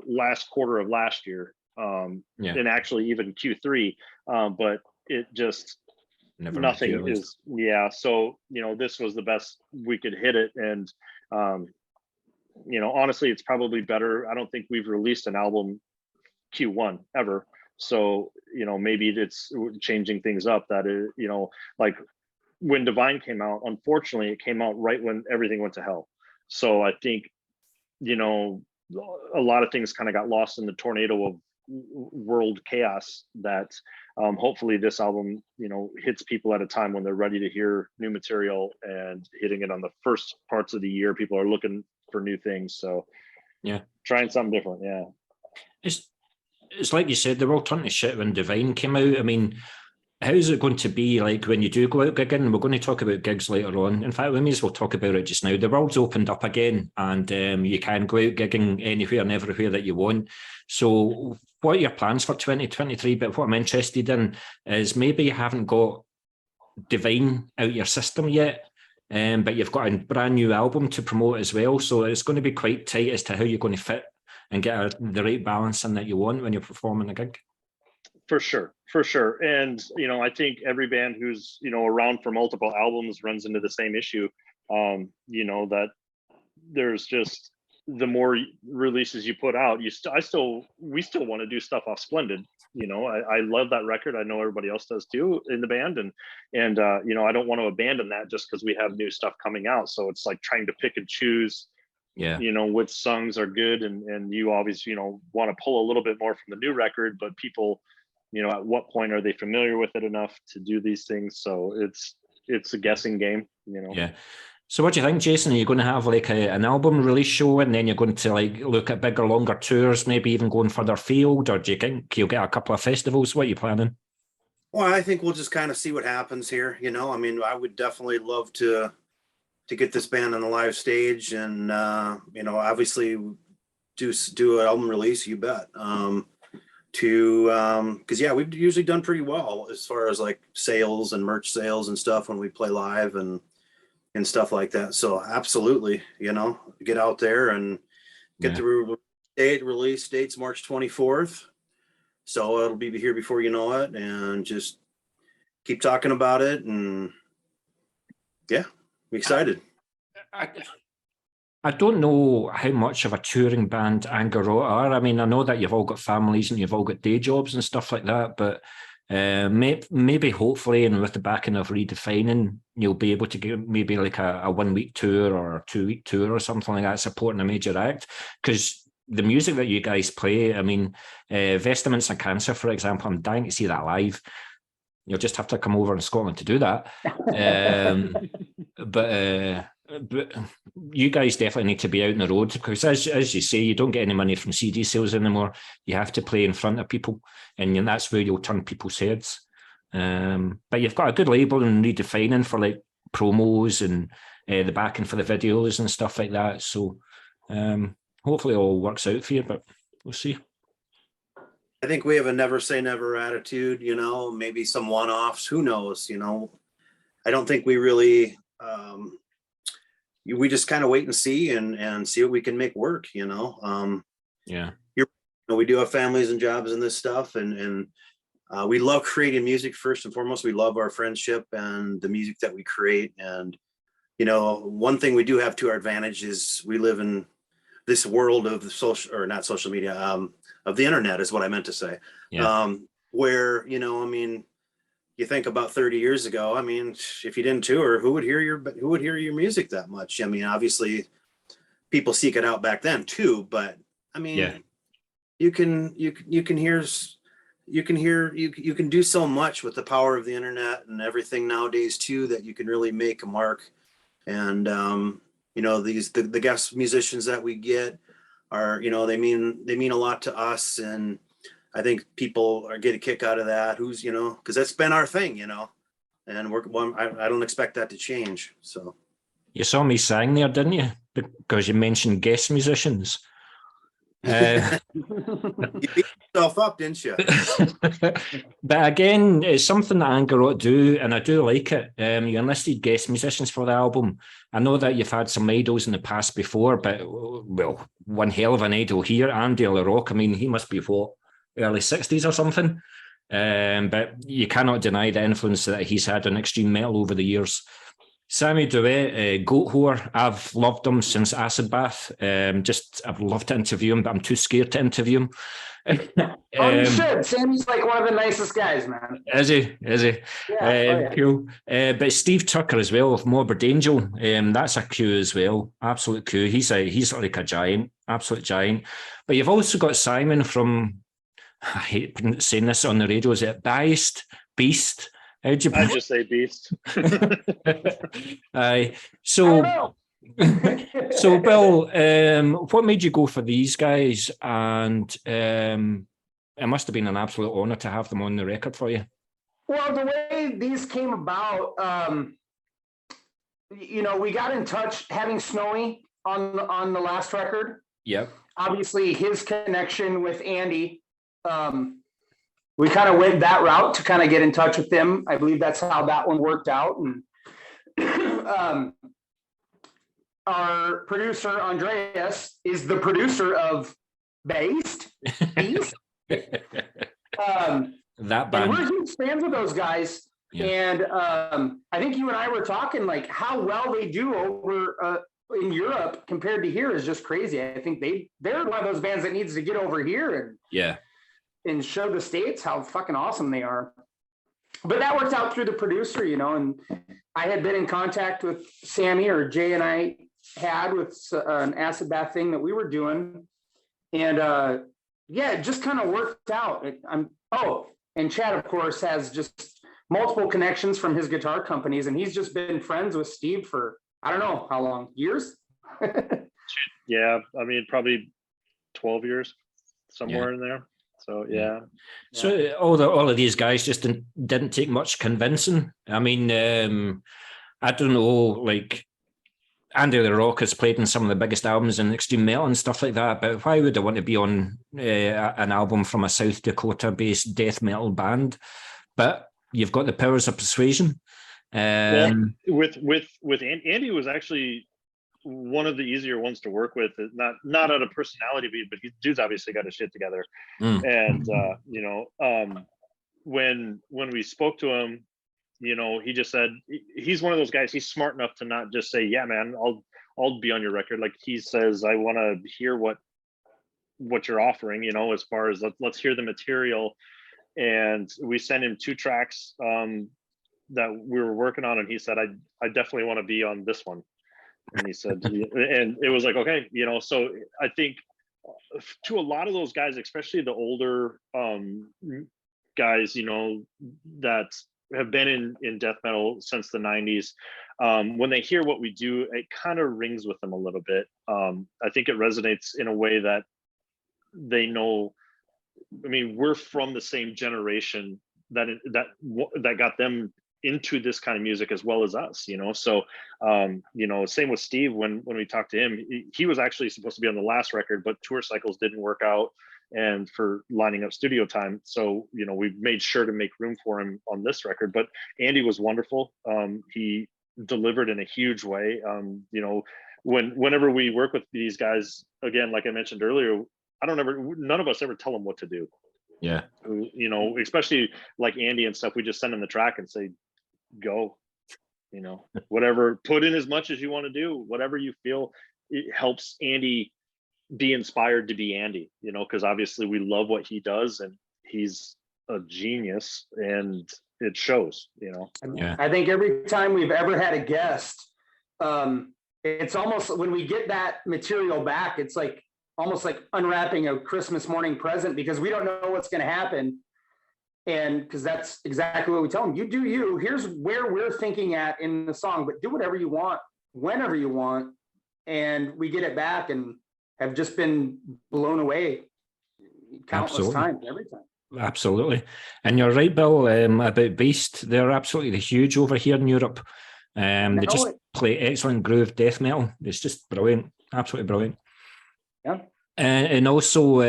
Speaker 2: last quarter of last year, and actually even Q3, but it just nothing is. Yeah, so this was the best we could hit it, and honestly, it's probably better. I don't think we've released an album Q1 ever, so maybe it's changing things up. That is, like when Divine came out, unfortunately, it came out right when everything went to hell. So I think a lot of things kind of got lost in the tornado of world chaos that hopefully this album hits people at a time when they're ready to hear new material, and hitting it on the first parts of the year, people are looking for new things. So trying something different.
Speaker 1: It's like you said, they were all turning to shit when Divine came out. I mean, how is it going to be like when you do go out gigging? We're going to talk about gigs later on. In fact, we may as well talk about it just now. The world's opened up again, and you can go out gigging anywhere and everywhere that you want. So what are your plans for 2023? But what I'm interested in is maybe you haven't got Divine out your system yet, but you've got a brand new album to promote as well. So it's going to be quite tight as to how you're going to fit and get the right balance in that you want when you're performing a gig.
Speaker 2: For sure. And, I think every band who's, around for multiple albums runs into the same issue, that there's just, the more releases you put out, we still want to do stuff off Splendid. I love that record. I know everybody else does too in the band. And I don't want to abandon that just because we have new stuff coming out. So it's like trying to pick and choose, which songs are good. And you obviously, want to pull a little bit more from the new record, but people, at what point are they familiar with it enough to do these things? So it's a guessing game,
Speaker 1: Yeah. So what do you think, Jason? Are you going to have like an album release show, and then you're going to like look at bigger, longer tours, maybe even going further field, or do you think you'll get a couple of festivals? What are you planning?
Speaker 3: Well, I think we'll just kind of see what happens here. I mean, I would definitely love to get this band on the live stage, and obviously do an album release. You bet. Because we've usually done pretty well as far as like sales and merch sales and stuff when we play live and stuff like that. So absolutely, get out there and get the release date's March 24th. So it'll be here before you know it, and just keep talking about it. And I'm excited.
Speaker 1: I don't know how much of a touring band Angerot are. I mean, I know that you've all got families and you've all got day jobs and stuff like that, but maybe hopefully, and with the backing of Redefining, you'll be able to get maybe like a 1 week tour or a 2 week tour or something like that, supporting a major act. Because the music that you guys play, I mean, Vestments and Cancer, for example, I'm dying to see that live. You'll just have to come over in Scotland to do that. But you guys definitely need to be out on the road, because as you say, you don't get any money from CD sales anymore. You have to play in front of people, and that's where you'll turn people's heads. But you've got a good label and Redefining for like promos and the backing for the videos and stuff like that. So hopefully it all works out for you, but we'll see.
Speaker 3: I think we have a never say never attitude, maybe some one-offs, who knows, I don't think we really, we just kind of wait and see and see what we can make work, we do have families and jobs and this stuff, and we love creating music. First and foremost, we love our friendship and the music that we create. And one thing we do have to our advantage is we live in this world of not social media, of the internet is what I meant to say. Where you think about 30 years ago, if you didn't tour, who would hear your music that much? Obviously people seek it out back then too, but you can do so much with the power of the internet and everything nowadays too, that you can really make a mark. And the guest musicians that we get are, they mean a lot to us, and I think people get a kick out of that. Who's, because that's been our thing, and I don't expect that to change. So
Speaker 1: you saw me sing there, didn't you? Because you mentioned guest musicians.
Speaker 3: You beat yourself up, didn't you?
Speaker 1: But again, it's something that Angerot do, and I do like it. You enlisted guest musicians for the album. I know that you've had some idols in the past before, but, well, one hell of an idol here, Andy LaRoque. I mean, he must be, what, early 60s or something? But you cannot deny the influence that he's had on extreme metal over the years. Sammy Duet, Goatwhore, I've loved him since Acid Bath. I've loved to interview him, but I'm too scared to interview him.
Speaker 4: You should. Sammy's like one of the nicest guys, man.
Speaker 1: Is he? Yeah, cool. But Steve Tucker as well of Morbid Angel. That's a coup as well. Absolute coup. He's like a giant, absolute giant. But you've also got Simon from, I hate saying this on the radio, is it Baest? How'd you?
Speaker 2: I just say Beast.
Speaker 1: Aye. So Bill, what made you go for these guys? And it must have been an absolute honor to have them on the record for you.
Speaker 4: Well, the way these came about, we got in touch having Snowy on the last record.
Speaker 1: Yep.
Speaker 4: Obviously, his connection with Andy. We kind of went that route to kind of get in touch with them. I believe that's how that one worked out. And our producer, Andreas, is the producer of Baest.
Speaker 1: That band.
Speaker 4: And we're huge fans of those guys. Yeah. And I think you and I were talking like how well they do over in Europe compared to here is just crazy. I think they're one of those bands that needs to get over here and show the States how fucking awesome they are. But that worked out through the producer, and I had been in contact with Sammy, or Jay and I had, with an Acid Bath thing that we were doing. And it just kind of worked out. And Chad, of course, has just multiple connections from his guitar companies, and he's just been friends with Steve for, I don't know how long, years?
Speaker 2: Yeah, I mean, probably 12 years, somewhere in there. So yeah.
Speaker 1: So all of these guys just didn't take much convincing. I mean, I don't know, like Andy LaRoque has played in some of the biggest albums in extreme metal and stuff like that, but why would I want to be on an album from a South Dakota-based death metal band? But you've got the powers of persuasion.
Speaker 2: With Andy was actually one of the easier ones to work with, not out of personality, but dude's obviously got his shit together. And when we spoke to him, he just said he's one of those guys. He's smart enough to not just say, yeah, man, I'll be on your record. Like, he says, I want to hear what you're offering, as far as let's hear the material. And we sent him 2 tracks that we were working on, and he said, I definitely want to be on this one. And he said, and it was like, okay, so I think to a lot of those guys, especially the older guys, that have been in death metal since the 90s, when they hear what we do, it kind of rings with them a little bit. I think it resonates in a way that they know. I mean, we're from the same generation that got them into this kind of music as well as us, so same with Steve. When we talked to him, he was actually supposed to be on the last record, but tour cycles didn't work out and for lining up studio time, so we made sure to make room for him on this record. But Andy was wonderful. He delivered in a huge way. Whenever we work with these guys, again, like I mentioned earlier, none of us ever tell them what to do. Yeah. Especially like Andy and stuff, we just send him the track and say, go, whatever, put in as much as you want to do, whatever you feel it helps Andy be inspired to be Andy, because obviously we love what he does and he's a genius and it shows,
Speaker 4: Yeah. I think every time we've ever had a guest, it's almost, when we get that material back, it's like almost like unwrapping a Christmas morning present, because we don't know what's going to happen. And because that's exactly what we tell them. You do you. Here's where we're thinking at in the song, but do whatever you want, whenever you want. And we get it back and have just been blown away countless times, every time.
Speaker 1: Absolutely. And you're right, Bill, about Baest. They're absolutely huge over here in Europe. They just play excellent groove death metal. It's just brilliant. Absolutely brilliant.
Speaker 4: Yeah.
Speaker 1: And also,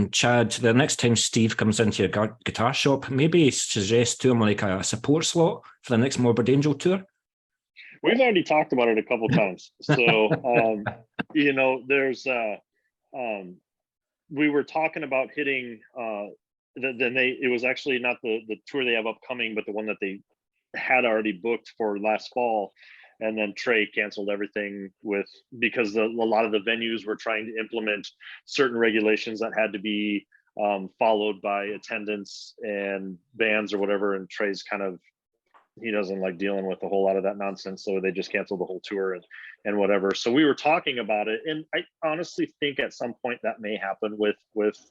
Speaker 1: Chad, the next time Steve comes into your guitar shop, maybe suggest to him like a support slot for the next Morbid Angel tour.
Speaker 2: We've already talked about it a couple times. So, you know, there's, we were talking about hitting, it was actually not the tour they have upcoming, but the one that they had already booked for last fall. And then Trey canceled everything because a lot of the venues were trying to implement certain regulations that had to be followed by attendance and bands or whatever. And Trey's he doesn't like dealing with a whole lot of that nonsense. So they just canceled the whole tour and whatever. So we were talking about it. And I honestly think at some point that may happen with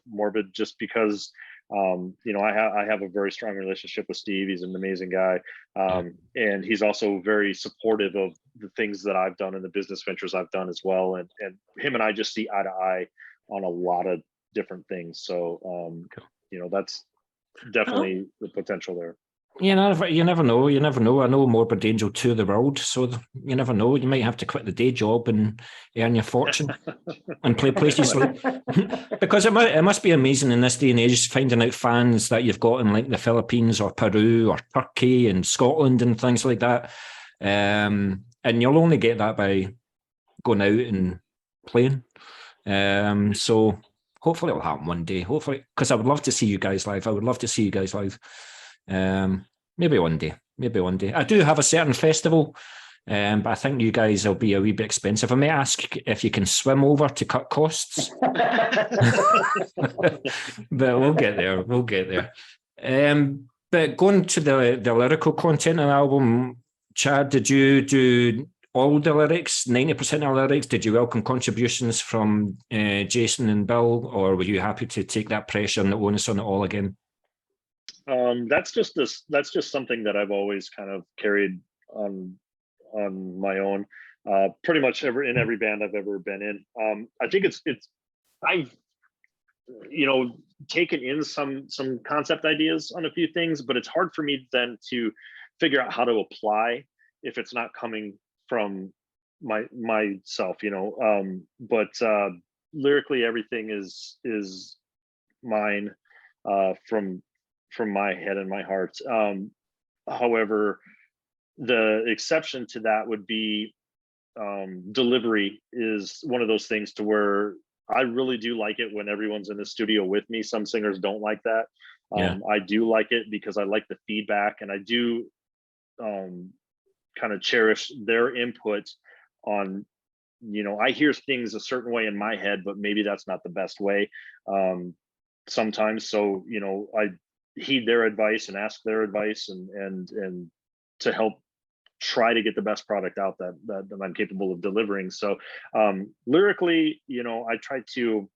Speaker 2: Morbid, just because, you know, I have a very strong relationship with Steve. He's an amazing guy. And he's also very supportive of the things that I've done and the business ventures I've done as well. And him and I just see eye to eye on a lot of different things. So, you know, that's definitely the potential there.
Speaker 1: You never know. You never know. I know Morbid Angel tour the world, so you never know. You might have to quit the day job and earn your fortune and play places like because it must be amazing in this day and age finding out fans that you've got in like the Philippines or Peru or Turkey and Scotland and things like that. And you'll only get that by going out and playing. So hopefully it'll happen one day. Hopefully, because I would love to see you guys live. Maybe one day. I do have a certain festival, but I think you guys will be a wee bit expensive. I may ask if you can swim over to cut costs. But we'll get there. But going to the lyrical content of the album, Chad, did you do all the lyrics, 90% of the lyrics? Did you welcome contributions from Jason and Bill, or were you happy to take that pressure and the onus on it all again?
Speaker 2: That's just something that I've always kind of carried on my own, pretty much in every band I've ever been in. I think I've, you know, taken in some concept ideas on a few things, but it's hard for me then to figure out how to apply if it's not coming from myself, you know. But lyrically, everything is mine, from my head and my heart. However, the exception to that would be delivery is one of those things to where I really do like it when everyone's in the studio with me. Some singers don't like that. I do like it because I like the feedback, and I do kind of cherish their input on, you know, I hear things a certain way in my head, but maybe that's not the best way sometimes. So, you know, I heed their advice and ask their advice and to help try to get the best product out that I'm capable of delivering. So lyrically, you know, I try to,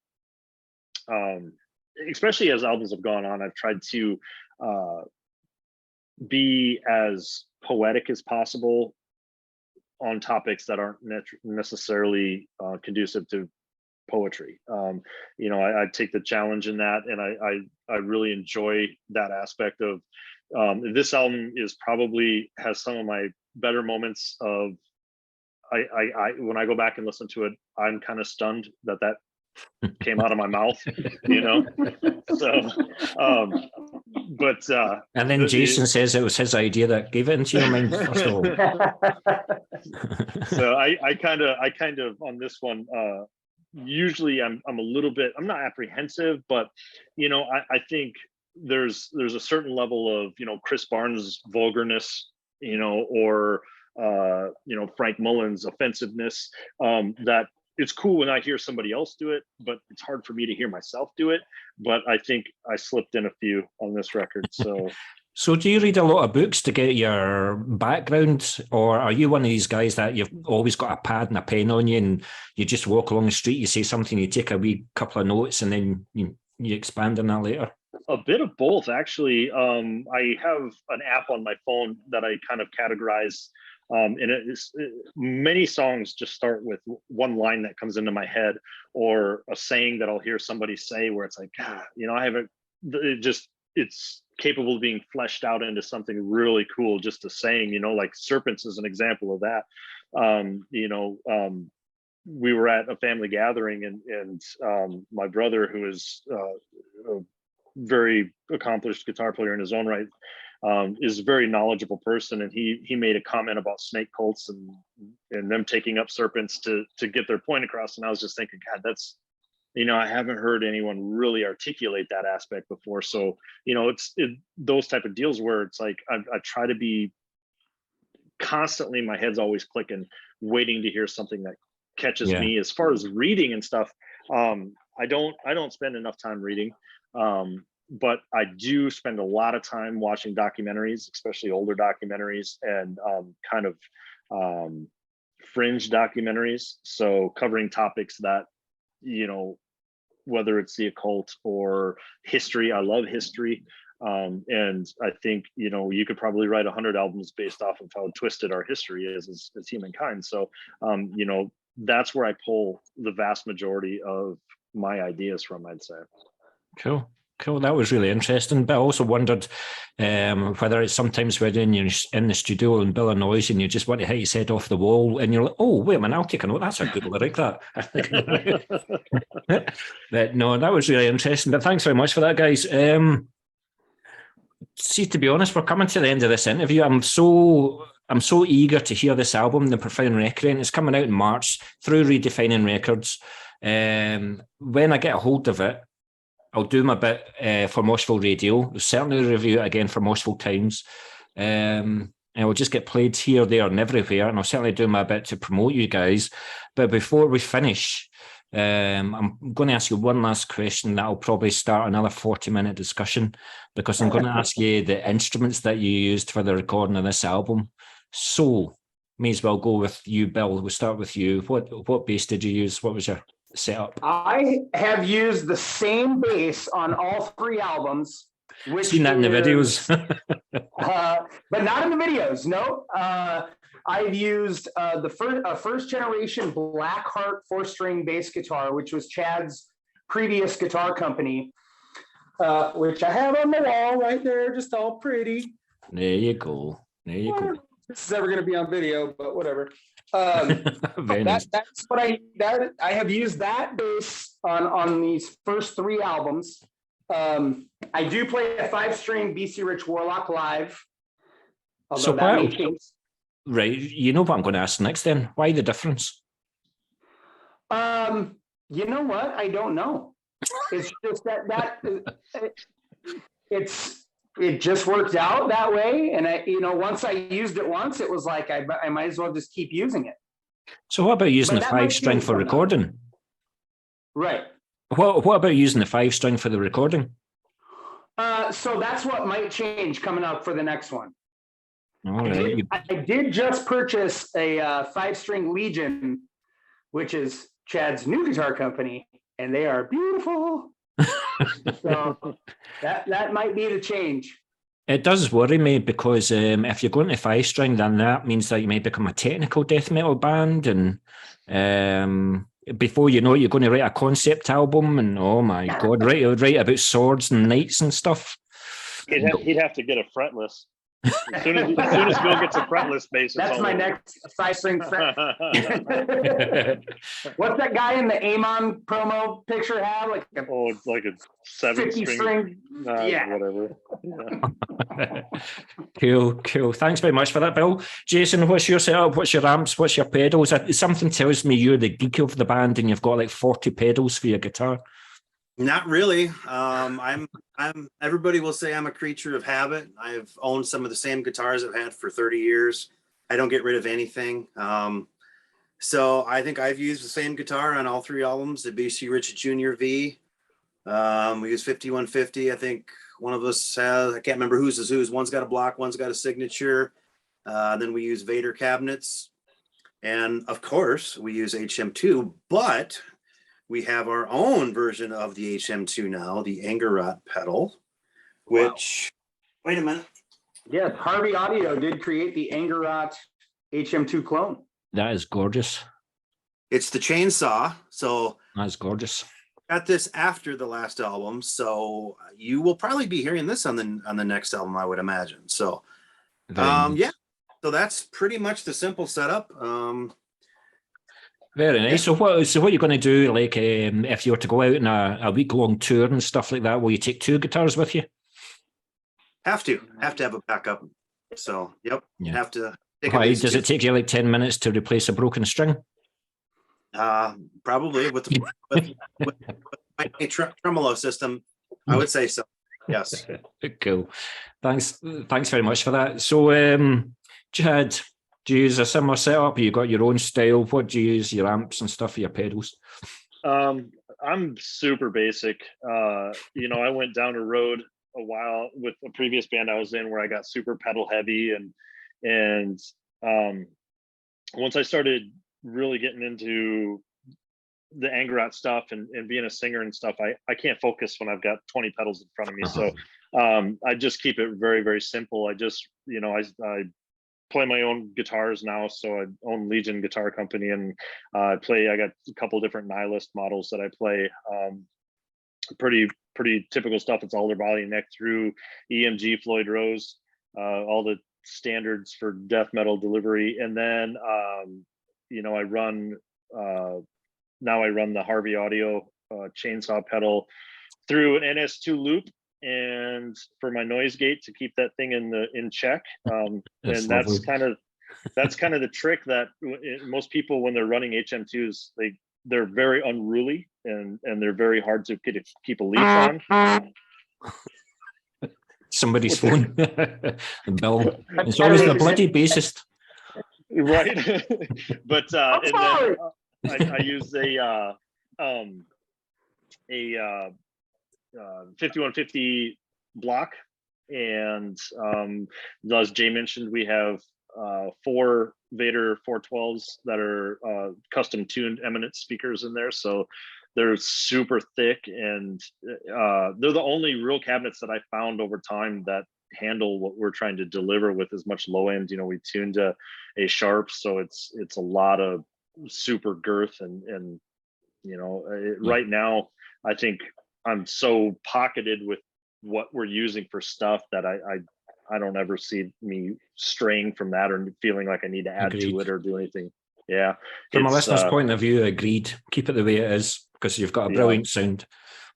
Speaker 2: especially as albums have gone on, I've tried to be as poetic as possible on topics that aren't necessarily conducive to poetry. You know, I take the challenge in that, and I really enjoy that aspect of this album. Is probably has some of my better moments of I when I go back and listen to it, I'm kind of stunned that came out of my mouth, you know. So but
Speaker 1: and then Jason says it was his idea that gave it into your mind first of all.
Speaker 2: So I kind of on this one, usually I'm a little bit, I'm not apprehensive, but you know, I think there's a certain level of, you know, Chris Barnes' vulgarness, you know, or you know, Frank Mullen's offensiveness, that it's cool when I hear somebody else do it, but it's hard for me to hear myself do it. But I think I slipped in a few on this record. So
Speaker 1: So do you read a lot of books to get your background, or are you one of these guys that you've always got a pad and a pen on you and you just walk along the street, you say something, you take a wee couple of notes and then you expand on that later?
Speaker 2: A bit of both, actually. I have an app on my phone that I kind of categorize, and many songs just start with one line that comes into my head, or a saying that I'll hear somebody say where it's like, God, you know, it's capable of being fleshed out into something really cool, just a saying, you know, like Serpents is an example of that. You know, we were at a family gathering, and my brother, who is a very accomplished guitar player in his own right, is a very knowledgeable person, and he made a comment about snake cults and them taking up serpents to get their point across. And I was just thinking, God, that's, I haven't heard anyone really articulate that aspect before. So, it's those type of deals where it's like I try to be constantly, my head's always clicking, waiting to hear something that catches me. As far as reading and stuff, I don't spend enough time reading, but I do spend a lot of time watching documentaries, especially older documentaries, and kind of fringe documentaries, so covering topics that, whether it's the occult or history. I love history. And I think, you could probably write 100 albums based off of how twisted our history is as humankind. So, that's where I pull the vast majority of my ideas from, I'd say.
Speaker 1: Cool. That was really interesting. But I also wondered whether it's sometimes when you're in the studio and Bill annoys and you just want to hit his head off the wall and you're like, oh, wait a minute, I'll take a note. That's a good lyric, that. But no, that was really interesting. But thanks very much for that, guys. See, to be honest, we're coming to the end of this interview. I'm so eager to hear this album, The Profound Recreant. It's coming out in March through Redefining Records. When I get a hold of it, I'll do my bit for Moshville Radio. I'll certainly review it again for Moshville Times. And it'll just get played here, there, and everywhere. And I'll certainly do my bit to promote you guys. But before we finish, I'm going to ask you one last question that'll probably start another 40-minute discussion, because I'm going to ask you the instruments that you used for the recording of this album. So, may as well go with you, Bill. We'll start with you. What bass did you use? What was your setup?
Speaker 4: I have used the same bass on all 3 albums.
Speaker 1: Seen that in the videos.
Speaker 4: But not in the videos, no. I've used the first generation Blackheart 4-string bass guitar, which was Chad's previous guitar company, which I have on the wall right there, just all pretty.
Speaker 1: There you go.
Speaker 4: This is ever going to be on video, but whatever. That's what I have used that bass on these first 3 albums. I do play a 5-string BC Rich Warlock live.
Speaker 1: So right, you know what I'm going to ask next then? Why the difference?
Speaker 4: You know what? I don't know. It's just that it just worked out that way. And once I used it once, it was like, I might as well just keep using it.
Speaker 1: So what about using the 5-string for recording?
Speaker 4: Right.
Speaker 1: What about using the 5-string for the recording?
Speaker 4: So that's what might change coming up for the next one.
Speaker 1: All right.
Speaker 4: I did just purchase a 5-string Legion, which is Chad's new guitar company, and they are beautiful. So that might be the change.
Speaker 1: It does worry me, because if you're going to 5-string, then that means that you may become a technical death metal band, and before you know it, you're going to write a concept album, and oh my God, write about swords and knights and stuff.
Speaker 2: He'd have to get a fretless. As soon as Bill gets a fretless bass,
Speaker 4: that's my next 5-string fret. What's that guy in the Amon promo picture have? Like a
Speaker 2: 7-string. Whatever.
Speaker 1: Yeah. Cool. Thanks very much for that, Bill. Jason, what's your setup? What's your amps? What's your pedals? Something tells me you're the geek of the band and you've got like 40 pedals for your guitar.
Speaker 3: Not really. I'm everybody will say I'm a creature of habit. I've owned some of the same guitars I've had for 30 years. I don't get rid of anything. So I think I've used the same guitar on all 3 albums, the BC Rich Junior V. We use 5150. I think one of us has, I can't remember whose is whose. One's got a block, one's got a signature. Then we use Vader cabinets. And of course we use HM2, but we have our own version of the HM2 now, the Angerot pedal, which, wait a minute.
Speaker 4: Yes, Harvey Audio did create the Angerot HM2 clone.
Speaker 1: That is gorgeous.
Speaker 3: It's the chainsaw. So
Speaker 1: that's gorgeous.
Speaker 3: Got this after the last album, so you will probably be hearing this on the next album, I would imagine. So, yeah. So that's pretty much the simple setup.
Speaker 1: Very nice. So what are you going to do? Like, if you were to go out on a week-long tour and stuff like that, will you take 2 guitars with you?
Speaker 3: Have to have a backup. So, yep.
Speaker 1: Yeah.
Speaker 3: Have to.
Speaker 1: Why, does it take you like 10 minutes to replace a broken string?
Speaker 3: Probably with my tremolo system, I would say so. Yes.
Speaker 1: Cool. Thanks very much for that. So, Chad, do you use a similar setup? You got your own style? What do you use, your amps and stuff for your pedals?
Speaker 2: I'm super basic. I went down a road a while with a previous band I was in where I got super pedal heavy, and once I started really getting into the Angerot stuff and being a singer and stuff, I can't focus when I've got 20 pedals in front of me. So I just keep it very, very simple. I just, I play my own guitars now. So I own Legion Guitar Company, and I got a couple different Nihilist models that I play. Pretty typical stuff. It's Alder Body neck through, EMG Floyd Rose, all the standards for death metal delivery. And then I run the Harvey Audio chainsaw pedal through an NS2 loop, and for my noise gate to keep that thing in check. And that's kind of the trick that most people, when they're running HM2s, they're very unruly and they're very hard to keep a leash on.
Speaker 1: Somebody's phone. Bill. It's always the bloody bassist.
Speaker 2: Right. But and then I use a 5150 block, and as Jay mentioned, we have 4 Vader 412s that are custom tuned Eminence speakers in there, so they're super thick, and they're the only real cabinets that I found over time that handle what we're trying to deliver with as much low end. We tuned a sharp, so it's a lot of super girth, and right now I think I'm so pocketed with what we're using for stuff that I don't ever see me straying from that or feeling like I need to add to it or do anything. Yeah.
Speaker 1: From a listener's point of view, agreed. Keep it the way it is, because you've got a brilliant sound.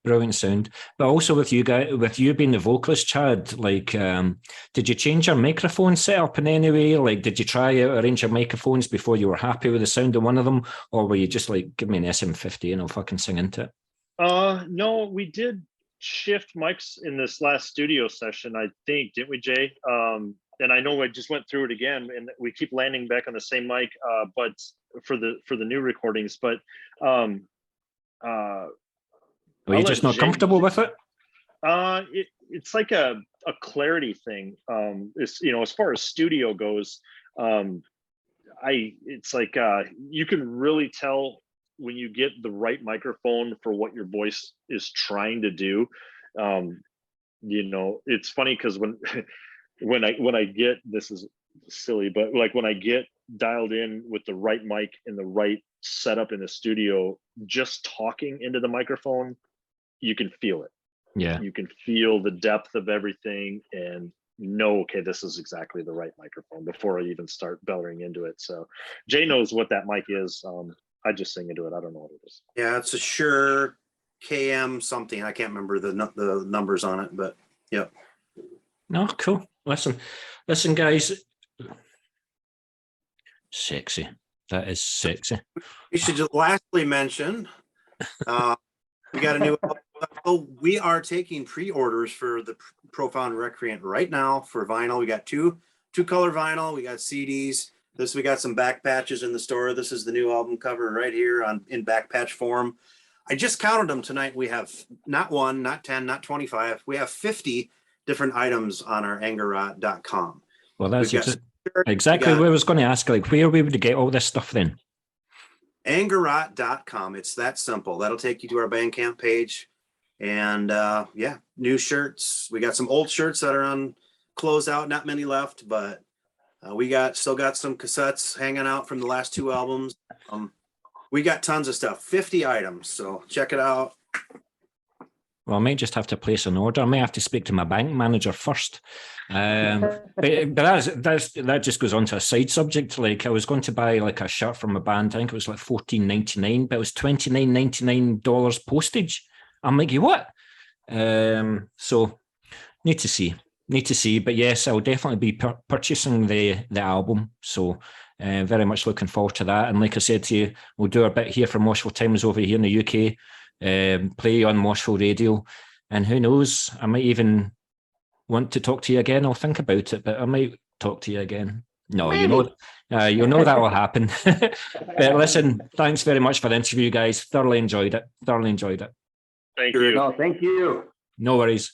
Speaker 1: But also with you guys, with you being the vocalist, Chad, like, did you change your microphone setup in any way? Like, did you try out a range of microphones before you were happy with the sound of one of them? Or were you just like, give me an SM50 and I'll fucking sing into it?
Speaker 2: No, we did shift mics in this last studio session, I think, didn't we, Jay? And I know I just went through it again, and we keep landing back on the same mic, but for the new recordings. But
Speaker 1: were you just not comfortable with it?
Speaker 2: It's like a clarity thing. As far as studio goes, it's like you can really tell when you get the right microphone for what your voice is trying to do. It's funny because when I get, this is silly, but like when I get dialed in with the right mic and the right setup in the studio, just talking into the microphone, you can feel it.
Speaker 1: Yeah.
Speaker 2: You can feel the depth of everything and know, okay, this is exactly the right microphone before I even start bellowing into it. So Jay knows what that mic is. I just sing into it. I don't know what it is.
Speaker 3: Yeah, it's a Shure KM something. I can't remember the numbers on it, but yeah.
Speaker 1: No, cool. Listen, guys. Sexy. That is sexy.
Speaker 3: We should just lastly mention, we got a new. We are taking pre-orders for the Profound Recreant right now for vinyl. We got two color vinyl. We got CDs. We got some back patches in the store. This is the new album cover right here in back patch form. I just counted them tonight. We have not 1, not 10, not 25. We have 50 different items on our Angerot.com.
Speaker 1: Well, that's exactly what I was going to ask. Like, where we would get all this stuff then?
Speaker 3: Angerot.com. It's that simple. That'll take you to our Bandcamp page. And new shirts. We got some old shirts that are on closeout. Not many left, but we still got some cassettes hanging out from the last 2 albums. We got tons of stuff, 50 items. So check it out.
Speaker 1: Well, I might just have to place an order. I may have to speak to my bank manager first. But that just goes on to a side subject. Like I was going to buy like a shirt from a band. I think it was like $14.99, but it was $29.99 postage. I'm like, you what? So need to see. But yes, I'll definitely be purchasing the album. So very much looking forward to that. And like I said to you, we'll do a bit here for Moshville Times over here in the UK. Play on Moshville Radio, and who knows, I might even want to talk to you again. I'll think about it, but I might talk to you again. No, maybe. You know that will happen. But listen, thanks very much for the interview, guys. Thoroughly enjoyed it.
Speaker 2: Thank you.
Speaker 4: No, thank you.
Speaker 1: No worries.